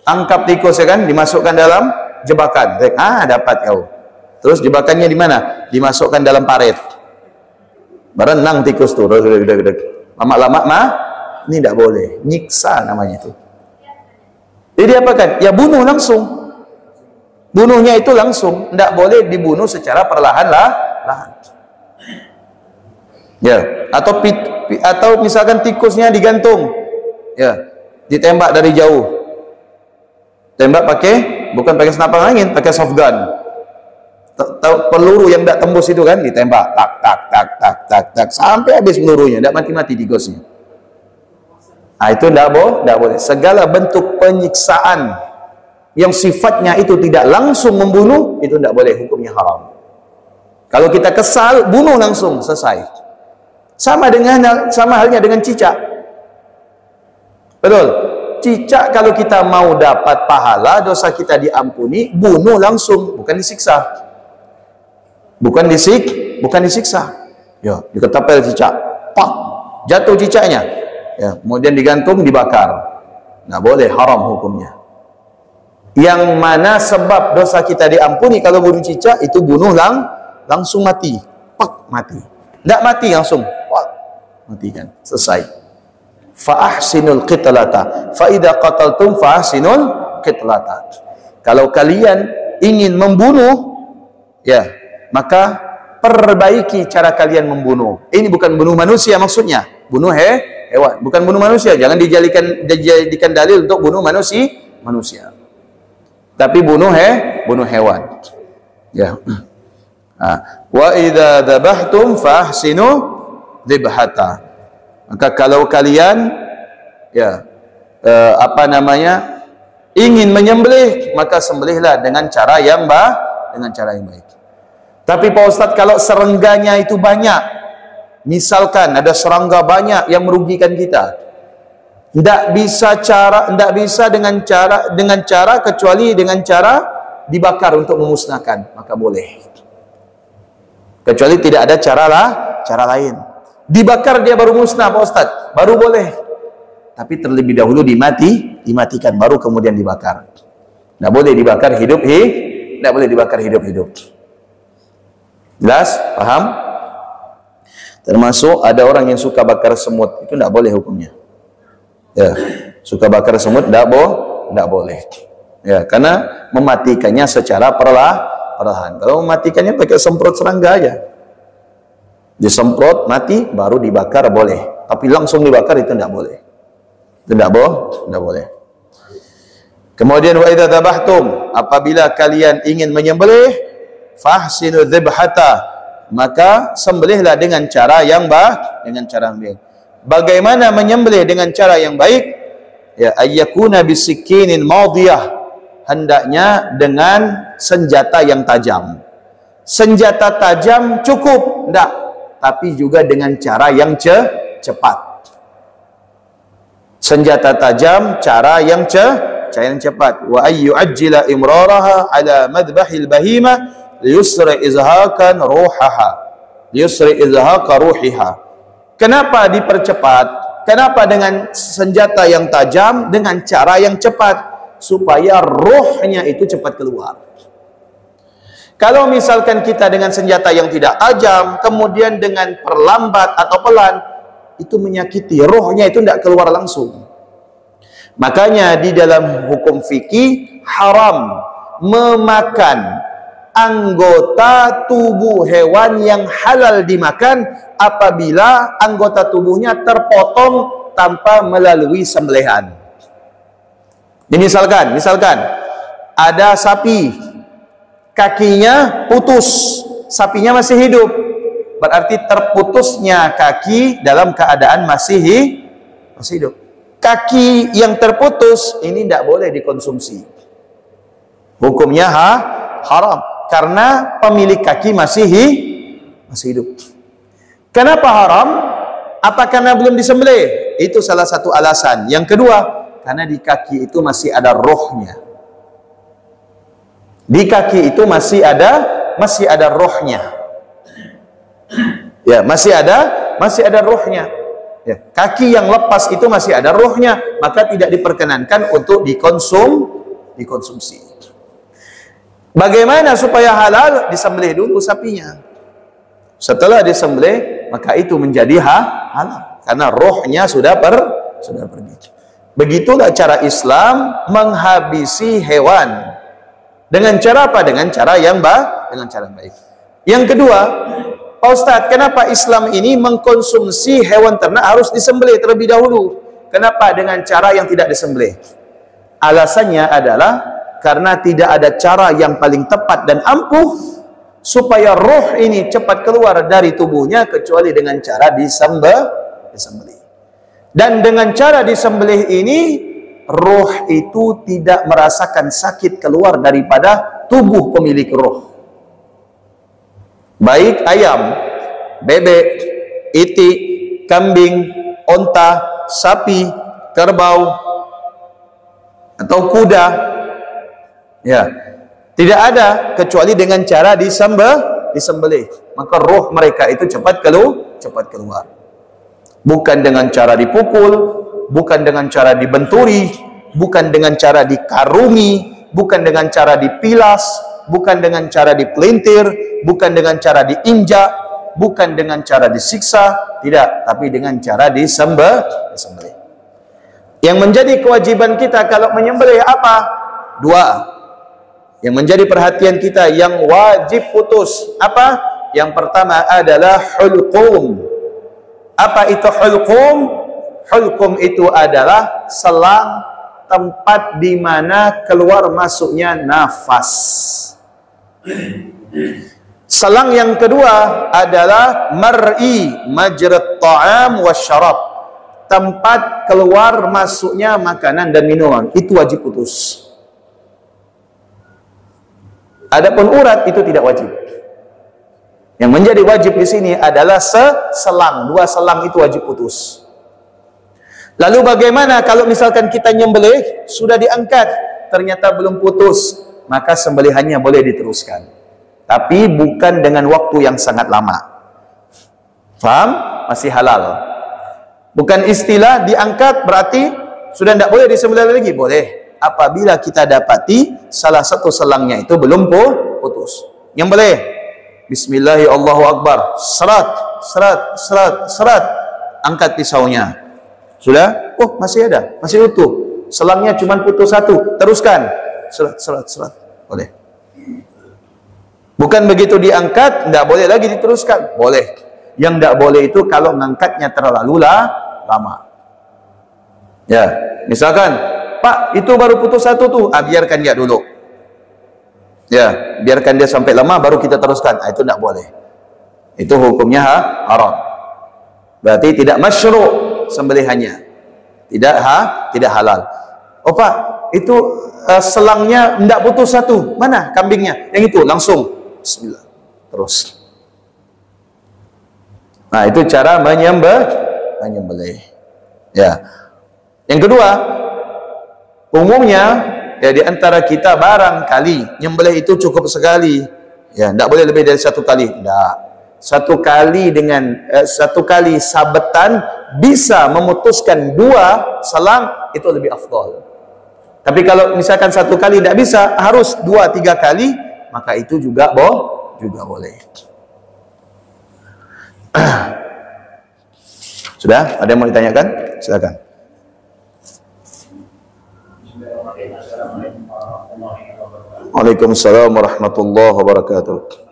angkap tikus ya kan, dimasukkan dalam jebakan. Dapat kau. Terus jebakannya di mana? Dimasukkan dalam paret. Berenang tikus tuh, lama-lama ini tidak boleh, nyiksa namanya itu. Jadi apa kan? Ya bunuh langsung. Bunuhnya itu langsung, tidak boleh dibunuh secara perlahan-lahan. Ya, atau misalkan tikusnya digantung, ya, ditembak dari jauh. Tembak bukan pakai senapan angin, pakai soft gun. Peluru yang tidak tembus itu kan, ditembak, tak, sampai habis pelurunya, tidak mati-mati tikusnya. Itu tidak boleh. Segala bentuk penyiksaan yang sifatnya itu tidak langsung membunuh, itu tidak boleh, hukumnya haram. Kalau kita kesal, bunuh langsung, selesai. Sama halnya dengan cicak. Betul. Cicak kalau kita mau dapat pahala, dosa kita diampuni, bunuh langsung, bukan disiksa. Bukan disiksa. Ya, diketapel cicak, pak, jatuh cicaknya. Ya, kemudian digantung, dibakar. Nggak boleh, haram hukumnya. Yang mana sebab dosa kita diampuni kalau bunuh cicak, itu bunuh langsung mati. Pak, mati. Nggak mati langsung, pak, mati kan, selesai. Fa'ahsinul qitlata. Fa'idha qataltum fa'ahsinul qitlata. Kalau kalian ingin membunuh, ya, maka perbaiki cara kalian membunuh. Ini bukan bunuh manusia maksudnya, bunuh hewan, bukan bunuh manusia. Jangan dijadikan dalil untuk bunuh manusia. Tapi bunuh hewan. Ya. Wa idza dzabhtum fahsinu dzibhata. Maka kalau kalian ingin menyembelih, maka sembelihlah dengan cara yang baik. Tapi Pak Ustadz, kalau serengganya itu banyak, misalkan ada serangga banyak yang merugikan kita, tidak bisa dengan cara kecuali dengan cara dibakar untuk memusnahkan, maka boleh. Kecuali tidak ada cara lain. Dibakar dia baru musnah Pak Ustadz, baru boleh. tapi terlebih dahulu dimatikan, baru kemudian dibakar. Tidak boleh dibakar tidak boleh dibakar hidup-hidup. Jelas? Paham? Termasuk ada orang yang suka bakar semut, itu tidak boleh hukumnya. Ya, suka bakar semut tidak boleh. Ya, karena mematikannya secara perlahan. Kalau mematikannya pakai semprot serangga aja. Disemprot mati baru dibakar boleh. Tapi langsung dibakar itu tidak boleh. Tidak boleh. Kemudian wa idza dzabhtum, apabila kalian ingin menyembelih, fahsinu dzibhata, maka sembelihlah dengan cara yang baik. Bagaimana menyembelih dengan cara yang baik? Ya, ayyakuna bisikinin madiyah, hendaknya dengan senjata yang tajam. Senjata tajam cukup, enggak, tapi juga dengan cara yang cepat. Senjata tajam, cara yang cepat. Wa ayyu'ajjila imraraha ala madbahil bahima liyusri izhakan ruhiha. Kenapa dipercepat? Kenapa dengan senjata yang tajam, dengan cara yang cepat? Supaya rohnya itu cepat keluar. Kalau misalkan kita dengan senjata yang tidak tajam, kemudian dengan perlambat atau pelan, itu menyakiti, rohnya itu tidak keluar langsung. Makanya di dalam hukum fikih haram memakan anggota tubuh hewan yang halal dimakan apabila anggota tubuhnya terpotong tanpa melalui sembelihan. Jadi misalkan ada sapi, kakinya putus, sapinya masih hidup, berarti terputusnya kaki dalam keadaan masih hidup. Kaki yang terputus ini tidak boleh dikonsumsi. Hukumnya haram karena pemilik kaki masih hidup. Kenapa haram? Apa karena belum disembelih? Itu salah satu alasan. Yang kedua, karena di kaki itu masih ada rohnya. Di kaki itu masih ada rohnya. Ya, masih ada rohnya. Ya, kaki yang lepas itu masih ada rohnya, maka tidak diperkenankan untuk dikonsumsi. Bagaimana supaya halal? Disembelih dulu sapinya. Setelah disembelih, maka itu menjadi halal karena rohnya sudah pergi. Begitulah cara Islam menghabisi hewan. Dengan cara apa? Dengan cara yang baik. Yang kedua, Pak Ustadz, kenapa Islam ini mengkonsumsi hewan ternak harus disembelih terlebih dahulu? Kenapa dengan cara yang tidak disembelih? Alasannya adalah karena tidak ada cara yang paling tepat dan ampuh supaya roh ini cepat keluar dari tubuhnya kecuali dengan cara disembelih. Dan dengan cara disembelih ini, roh itu tidak merasakan sakit keluar daripada tubuh pemilik roh. Baik ayam, bebek, itik, kambing, onta, sapi, kerbau, atau kuda, ya, tidak ada kecuali dengan cara disembelih. Maka roh mereka itu cepat keluar. Bukan dengan cara dipukul, bukan dengan cara dibenturi, bukan dengan cara dikarungi, bukan dengan cara dipilas, bukan dengan cara dipelintir, bukan dengan cara diinjak, bukan dengan cara disiksa, tidak, tapi dengan cara disembelih. Yang menjadi kewajiban kita kalau menyembelih apa? Dua. Yang menjadi perhatian kita yang wajib putus apa? Yang pertama adalah hulqum. Apa itu hulqum? Hulqum itu adalah selang tempat di mana keluar masuknya nafas. Selang yang kedua adalah mar'i majrat ta'am wasyarab. Tempat keluar masuknya makanan dan minuman. Itu wajib putus. Adapun urat itu tidak wajib. Yang menjadi wajib di sini adalah selang. Dua selang itu wajib putus. Lalu bagaimana kalau misalkan kita nyembelih sudah diangkat ternyata belum putus, maka sembelihannya boleh diteruskan. Tapi bukan dengan waktu yang sangat lama. Faham? Masih halal. Bukan istilah diangkat berarti sudah tidak boleh disembelih lagi. Boleh. Apabila kita dapati salah satu selangnya itu belum putus. Nyembelih. Bismillahirrahmanirrahim. Allahu Akbar. Serat, serat, serat, serat. Angkat pisaunya. Sudah? Oh, masih ada. Masih utuh. Selangnya cuma putus satu. Teruskan. Serat, serat, serat. Boleh. Bukan begitu diangkat, tidak boleh lagi diteruskan. Boleh. Yang tidak boleh itu kalau mengangkatnya terlalu lama. Ya, misalkan, Pak, itu baru putus satu tuh. Biarkan dia dulu. Ya, biarkan dia sampai lama baru kita teruskan. Itu tidak boleh. Itu hukumnya haram. Berarti tidak masyru' sembelihannya. Tidak halal. Oh Pak, itu selangnya tidak putus satu. Mana kambingnya? Yang itu langsung. Bismillah. Terus. Nah, itu cara menyembelih. Ya. Yang kedua, umumnya ya di antara kita barangkali nyembelih itu cukup sekali. Ya, tidak boleh lebih dari satu kali. Tidak. Satu kali sabetan bisa memutuskan dua selang, itu lebih afdal. Tapi kalau misalkan satu kali tidak bisa, harus 2-3 kali, maka itu juga boleh. Sudah? Ada yang mau ditanyakan? Silakan. Waalaikumsalam warahmatullahi wabarakatuh.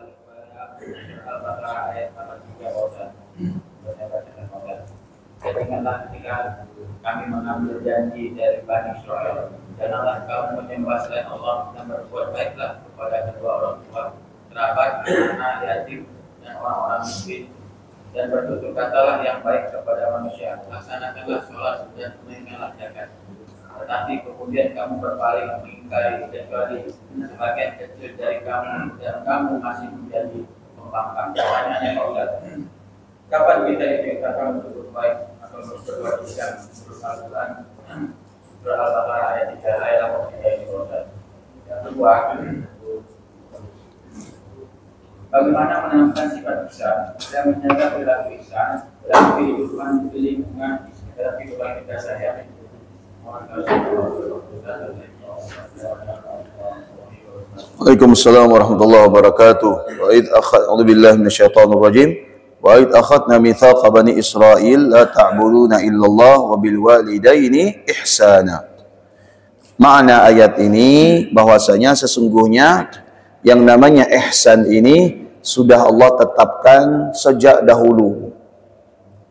Ingatlah ketika kami mengambil janji dari Bani Israel, janganlah kamu menyembah selain Allah dan berbuat baiklah kepada kedua orang tua, kerabat, anak, yatim, dan orang-orang miskin. Dan bertutur katalah yang baik kepada manusia, laksanakanlah sholat dan tunaikanlah zakat. Tetapi kemudian kamu berpaling mengingkari kecuali sebagian kecil dari kamu, dan kamu masih menjadi pembangkang. Pertanyaannya Pak Ustaz, kapan kita diperintahkan untuk berbaik atau berbuat Islam menurut Al-Quran? Surah Al-Baqarah ayat 3 ayat 83 ini Pak Ustaz. Yang kedua, bagaimana menanamkan sifat ihsan dan menjaga perilaku ihsan dalam kehidupan di lingkungan dalam kehidupan kita sehari-hari? Waalaikumsalam warahmatullahi wabarakatuh. Wa id a'udzu billahi minasyaitonir rajim. Wa id akhadna mitsaqa bani Israil la ta'buduna illallah wa bil walidaini ihsana. Makna ayat ini bahwasanya sesungguhnya yang namanya ihsan ini sudah Allah tetapkan sejak dahulu,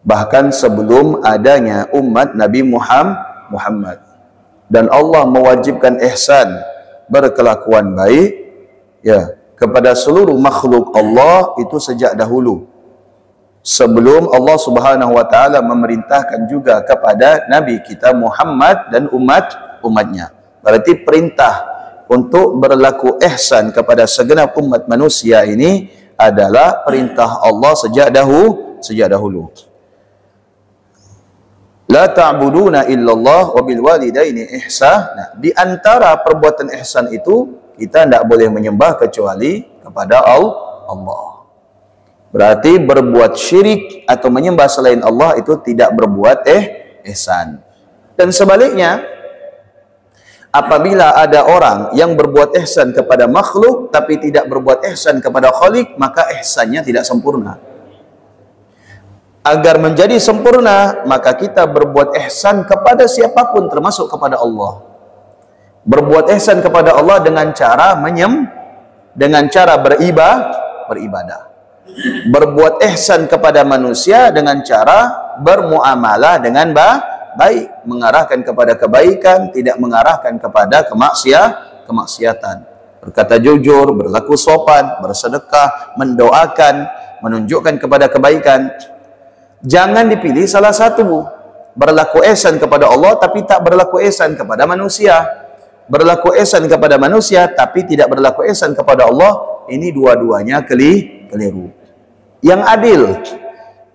bahkan sebelum adanya umat Nabi Muhammad. Dan Allah mewajibkan ihsan, berkelakuan baik ya kepada seluruh makhluk Allah itu sejak dahulu, sebelum Allah Subhanahu wa taala memerintahkan juga kepada Nabi kita Muhammad dan umatnya. Berarti perintah untuk berlaku ihsan kepada segenap umat manusia ini adalah perintah Allah sejak dahulu. La ta'buduna illallah wa bil walidaini ihsana. Di antara perbuatan ihsan itu kita tidak boleh menyembah kecuali kepada Allah. Berarti berbuat syirik atau menyembah selain Allah itu tidak berbuat ihsan. Dan sebaliknya, apabila ada orang yang berbuat ihsan kepada makhluk tapi tidak berbuat ihsan kepada Khalik, maka ihsannya tidak sempurna. Agar menjadi sempurna, maka kita berbuat ihsan kepada siapapun termasuk kepada Allah. Berbuat ihsan kepada Allah dengan cara beribadah. Berbuat ihsan kepada manusia dengan cara bermuamalah dengan baik, mengarahkan kepada kebaikan, tidak mengarahkan kepada kemaksiatan. Berkata jujur, berlaku sopan, bersedekah, mendoakan, menunjukkan kepada kebaikan. Jangan dipilih salah satu. Berlaku ihsan kepada Allah tapi tak berlaku ihsan kepada manusia. Berlaku ihsan kepada manusia tapi tidak berlaku ihsan kepada Allah. Ini dua-duanya keliru. Yang adil,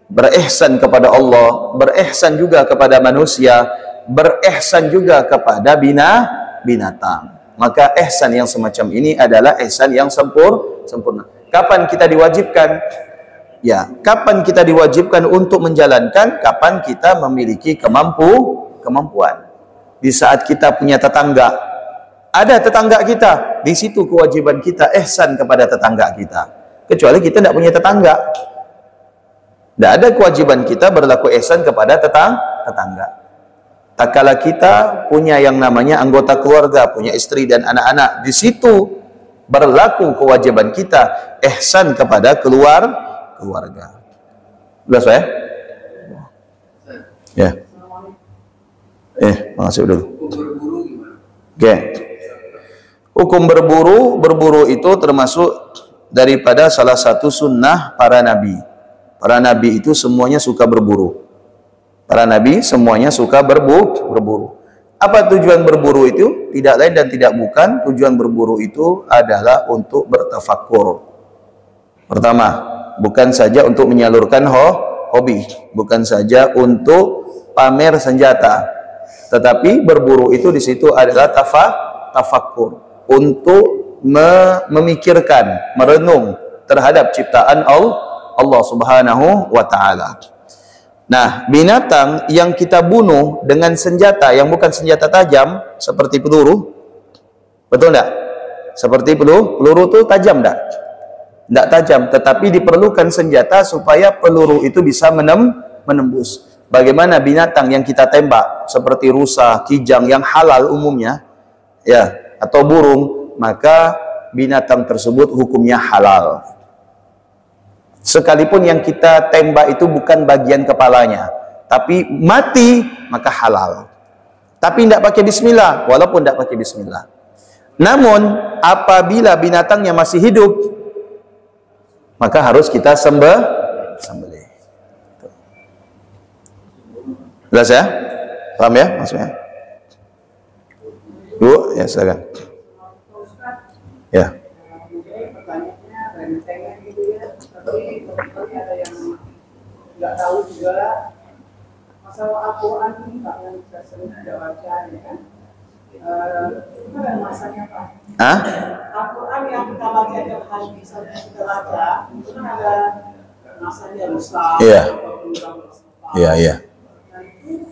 berihsan kepada Allah, berihsan juga kepada manusia, berihsan juga kepada binatang. Maka ihsan yang semacam ini adalah ihsan yang sempurna. Kapan kita diwajibkan? Ya, kapan kita diwajibkan untuk menjalankan? Kapan kita memiliki kemampuan. Di saat kita punya tetangga, ada tetangga kita, di situ kewajiban kita ihsan kepada tetangga kita. Kecuali kita tidak punya tetangga, tidak ada kewajiban kita berlaku ihsan kepada tetangga. Tak kala kita punya yang namanya anggota keluarga, punya istri dan anak-anak, di situ berlaku kewajiban kita ihsan kepada keluarga. Jelas ya? Ya. Makasih dulu. Oke. Hukum berburu itu termasuk daripada salah satu sunnah para nabi. Para nabi itu semuanya suka berburu. Para nabi semuanya suka berburu. Apa tujuan berburu itu? Tidak lain dan tidak bukan, tujuan berburu itu adalah untuk bertafakkur. Pertama, bukan saja untuk menyalurkan hobi, bukan saja untuk pamer senjata, tetapi berburu itu di situ adalah tafakkur, untuk memikirkan, merenung terhadap ciptaan Allah Subhanahu wa taala. Nah, binatang yang kita bunuh dengan senjata yang bukan senjata tajam seperti peluru, betul enggak? Seperti peluru itu tajam enggak? Enggak tajam, tetapi diperlukan senjata supaya peluru itu bisa menembus. Bagaimana binatang yang kita tembak seperti rusa, kijang yang halal umumnya, ya, atau burung, maka binatang tersebut hukumnya halal. Sekalipun yang kita tembak itu bukan bagian kepalanya, tapi mati, maka halal. Tapi tidak pakai bismillah, walaupun tidak pakai bismillah. Namun apabila binatangnya masih hidup, maka harus kita sembelih. Jelas ya? Paham ya maksudnya? Bu, ya silakan. Ya. Tapi ada yang nggak tahu juga masalah Al-Quran ini Pak, yang kita sering ada baca ya kan, itu ada masanya Pak. Al-Quran yang kita baca tiap hari bisa kita baca itu kan ada masanya rusak. Iya. Iya. Nah itu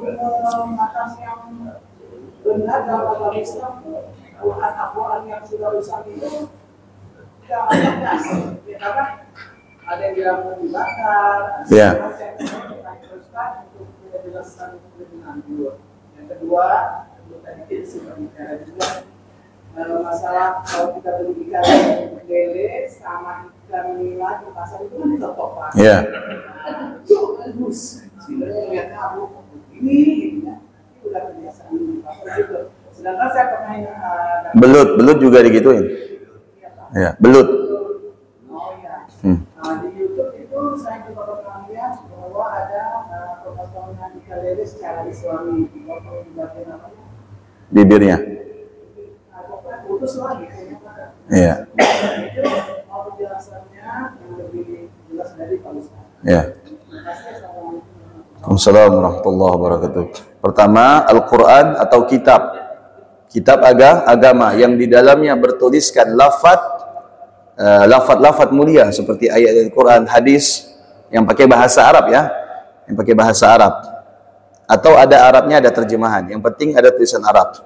untuk makan yang benar dalam agama Islam, Al-Quran yang sudah rusak itu tidak ada gas, ya kan? Ada yang bilang mau dibakar, ada yang teruskan untuk menjelaskan lebih lanjut. Yang kedua, untuk tadi kita sudah bicara juga masalah kalau kita beli ikan lele sama ikan nila di pasar itu kan cocok Pak. Iya. Itu bagus. Sebenarnya lihatnya aku ini itu udah kebiasaan di pasar gitu. Sedangkan saya pernah belut juga digituin. Ya, belut. Oh ya. Nah, di YouTube itu saya juga pernah lihat bahwa ada pemotongan ikan lele secara islami, dipotong di bagian apa? Bibirnya. Pokoknya putus lagi kayaknya. Iya. Itu mau penjelasannya yang lebih jelas dari Pak Ustaz. Ya. Assalamualaikum warahmatullahi wabarakatuh. Pertama, Al-Quran atau kitab agama yang di dalamnya bertuliskan lafaz mulia seperti ayat Al-Quran, hadis yang pakai bahasa Arab ya, yang pakai bahasa Arab, atau ada Arabnya, ada terjemahan, yang penting ada tulisan Arab.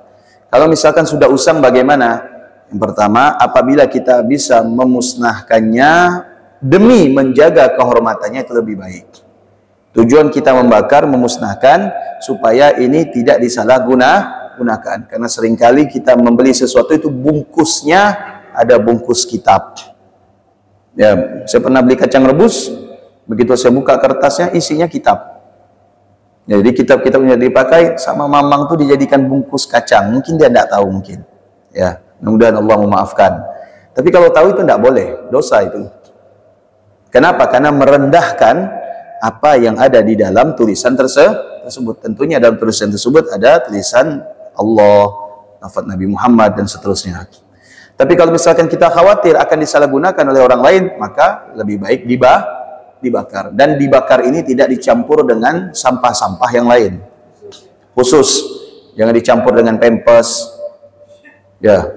Kalau misalkan sudah usang bagaimana? Yang pertama, apabila kita bisa memusnahkannya demi menjaga kehormatannya itu lebih baik. Tujuan kita membakar, memusnahkan supaya ini tidak disalahgunakan, karena seringkali kita membeli sesuatu itu bungkusnya ada bungkus kitab. Ya, saya pernah beli kacang rebus, begitu saya buka kertasnya isinya kitab. Jadi kitab-kitab yang dipakai sama mamang tuh dijadikan bungkus kacang. Mungkin dia tidak tahu mungkin. Ya, mudah-mudahan Allah memaafkan. Tapi kalau tahu itu tidak boleh, dosa itu. Kenapa? Karena merendahkan apa yang ada di dalam tulisan tersebut. Tentunya dalam tulisan tersebut ada tulisan Allah, lafaz Nabi Muhammad dan seterusnya. Tapi kalau misalkan kita khawatir akan disalahgunakan oleh orang lain, maka lebih baik dibakar. Dan dibakar ini tidak dicampur dengan sampah-sampah yang lain. Khusus, jangan dicampur dengan pempes. Ya,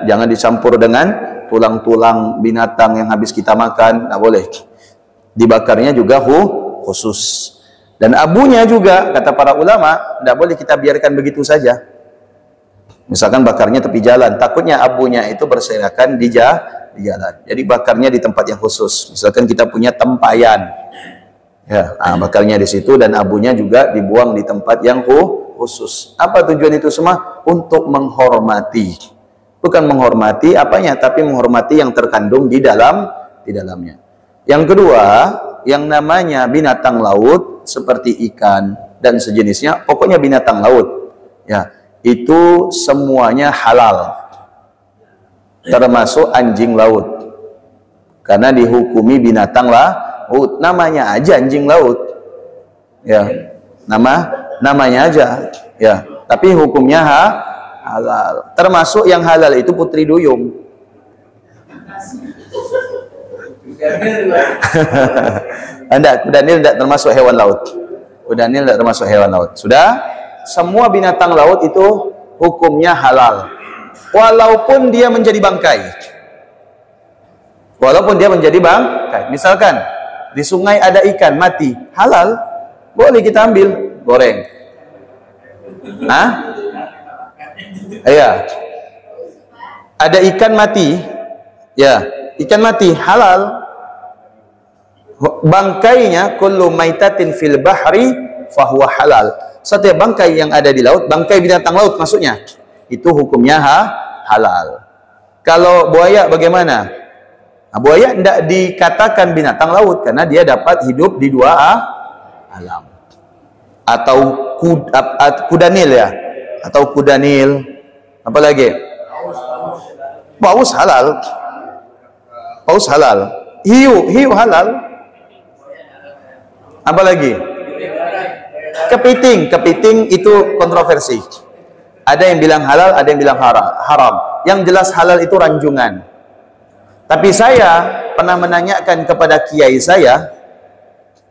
jangan dicampur dengan tulang-tulang binatang yang habis kita makan, tidak boleh. Dibakarnya juga khusus. Dan abunya juga, kata para ulama, tidak boleh kita biarkan begitu saja. Misalkan bakarnya tepi jalan, takutnya abunya itu berserakan di jalan. Jadi bakarnya di tempat yang khusus. Misalkan kita punya tempayan, ya, bakarnya di situ, dan abunya juga dibuang di tempat yang khusus. Apa tujuan itu semua? Untuk menghormati. Bukan menghormati apanya, tapi menghormati yang terkandung di dalamnya. Yang kedua, yang namanya binatang laut seperti ikan dan sejenisnya, pokoknya binatang laut, ya, itu semuanya halal, termasuk anjing laut, karena dihukumi binatang laut, namanya aja anjing laut, ya, namanya aja, ya, tapi hukumnya halal. Termasuk yang halal itu putri duyung. Kudanil tidak termasuk hewan laut. Kudanil tidak termasuk hewan laut. Sudah, semua binatang laut itu hukumnya halal, walaupun dia menjadi bangkai. Walaupun dia menjadi bangkai. Misalkan di sungai ada ikan mati, halal, boleh kita ambil, goreng. Iya. Ada ikan mati, ya, ikan mati halal. Bangkainya kullu maitatin fil bahri fahuwa halal. Setiap bangkai yang ada di laut, bangkai binatang laut maksudnya, itu hukumnya halal. Kalau buaya bagaimana? Buaya tidak dikatakan binatang laut karena dia dapat hidup di dua alam. Atau kudanil, ya, atau kudanil. Apa lagi? Paus halal. Paus halal. Hiu halal. Apa lagi? Kepiting itu kontroversi. Ada yang bilang halal, ada yang bilang haram. Yang jelas halal itu ranjungan. Tapi saya pernah menanyakan kepada kiai saya,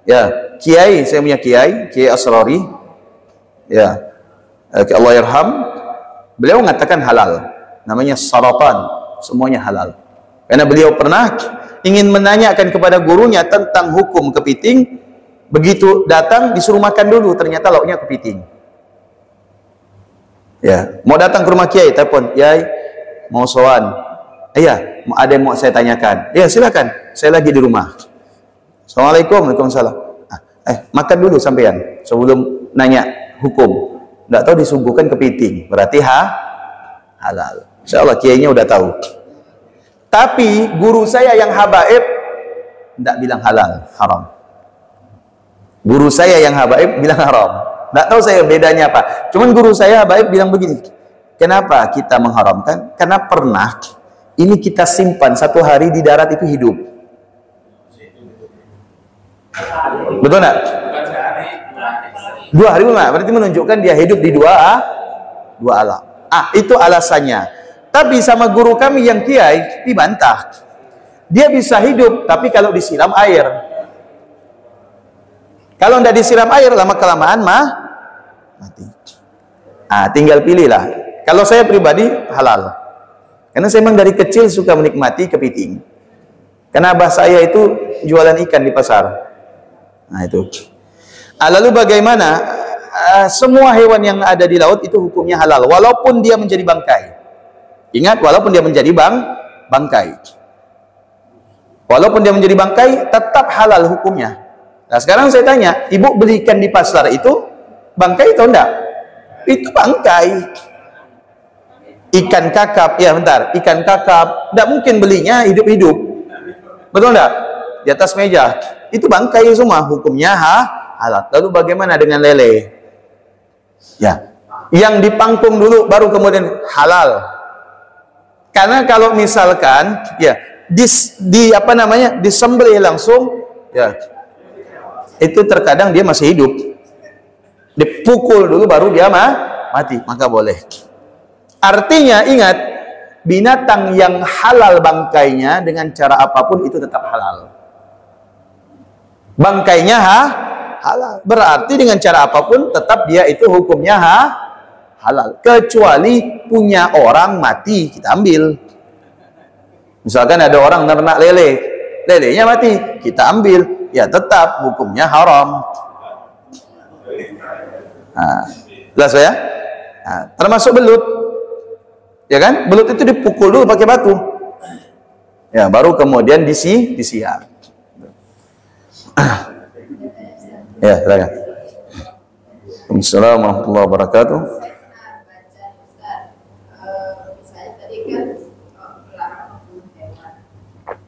ya, saya punya kiai Asrari, ya, Allah yarham, beliau mengatakan halal, namanya saratan, semuanya halal. Karena beliau pernah ingin menanyakan kepada gurunya tentang hukum kepiting. Begitu datang disuruh makan dulu, ternyata lauknya kepiting. Ya, mau datang ke rumah kiai, telepon, "Kiai, mau sowan." "Iya, ada yang mau saya tanyakan." "Ya, silakan. Saya lagi di rumah." "Assalamualaikum." "Waalaikumsalam." Makan dulu sampean sebelum nanya hukum. Enggak tahu disuguhkan kepiting, berarti halal. Insyaallah kiainya udah tahu. Tapi guru saya yang habaib enggak bilang halal, haram. Guru saya yang habaib bilang haram. Tidak tahu saya bedanya apa. Cuman guru saya habaib bilang begini. Kenapa kita mengharamkan? Karena pernah ini kita simpan satu hari di darat itu hidup. Betul nggak? 2 hari berarti menunjukkan dia hidup di dua alam. Itu alasannya. Tapi sama guru kami yang kiai dibantah. Dia bisa hidup, tapi kalau disiram air. Kalau tidak disiram air, lama-kelamaan mati. Tinggal pilihlah. Kalau saya pribadi, halal. Karena saya memang dari kecil suka menikmati kepiting. Karena abah saya itu jualan ikan di pasar. Nah itu. Lalu bagaimana? Semua hewan yang ada di laut itu hukumnya halal. Walaupun dia menjadi bangkai. Ingat, walaupun dia menjadi bangkai. Walaupun dia menjadi bangkai, tetap halal hukumnya. Nah sekarang saya tanya, ibu beli ikan di pasar itu bangkai atau enggak? Itu bangkai. Ikan kakap, ya bentar, ikan kakap, enggak mungkin belinya hidup-hidup. Betul enggak? Di atas meja. Itu bangkai semua, hukumnya halal. Lalu bagaimana dengan lele? Ya, yang dipangkung dulu baru kemudian halal. Karena kalau misalkan ya disembelih langsung, ya itu terkadang dia masih hidup, dipukul dulu baru dia mati, maka boleh. Artinya ingat, binatang yang halal bangkainya dengan cara apapun itu tetap halal. Bangkainya halal, berarti dengan cara apapun tetap dia itu hukumnya halal. Kecuali punya orang mati, kita ambil. Misalkan ada orang ternak lele, lelenya mati, kita ambil, ya tetap hukumnya haram. Nah, jelas ya? Nah, termasuk belut, ya kan? Belut itu dipukul dulu pakai batu, ya baru kemudian disiap. Ya, silakan. Assalamualaikum warahmatullahi wabarakatuh. Misalnya tadi kan melarang membunuh hewan.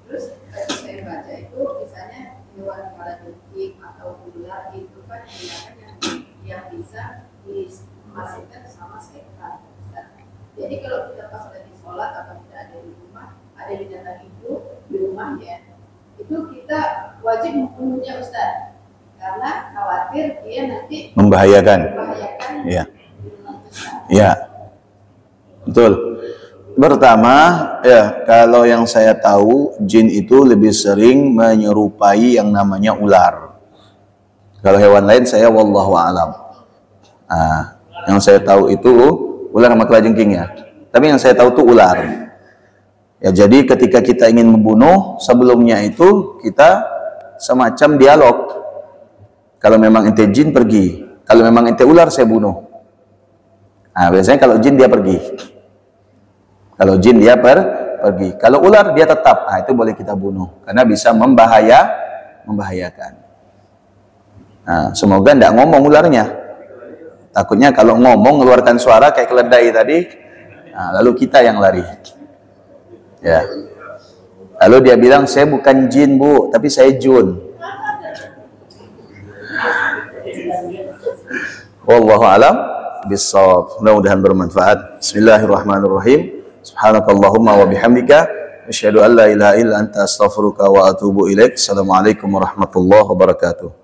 Terus saya baca itu misalnya hewan paradotik atau ular itu kan yang bisa dimasukkan sama setan. Jadi kalau kita pas lagi sholat atau kita ada di rumah, ada binatang hidup di rumahnya, itu kita wajib membunuhnya Ustaz. Karena khawatir dia nanti Membahayakan. Ya. Ya. Betul. Pertama, ya, kalau yang saya tahu, jin itu lebih sering menyerupai yang namanya ular. Kalau hewan lain saya wallahu alam. Nah, yang saya tahu itu ular sama kelajengking ya. Tapi yang saya tahu itu ular. Ya, jadi ketika kita ingin membunuh, sebelumnya itu kita semacam dialog. Kalau memang ente jin pergi, kalau memang ente ular saya bunuh. Nah, biasanya kalau jin dia pergi. Kalau jin dia pergi. Kalau ular dia tetap. Nah, itu boleh kita bunuh karena bisa membahayakan. Nah, semoga tidak ngomong ularnya. Takutnya kalau ngomong mengeluarkan suara kayak keledai tadi, nah, lalu kita yang lari. Ya. Lalu dia bilang saya bukan jin Bu, tapi saya jun. Wallahu alam bissawab. Mudah-mudahan bermanfaat. Bismillahirrahmanirrahim. Subhanakallahumma wa bihamdika asyhadu an la ilaha illa anta astaghfiruka wa atubu ilaik. Assalamualaikum warahmatullahi wabarakatuh.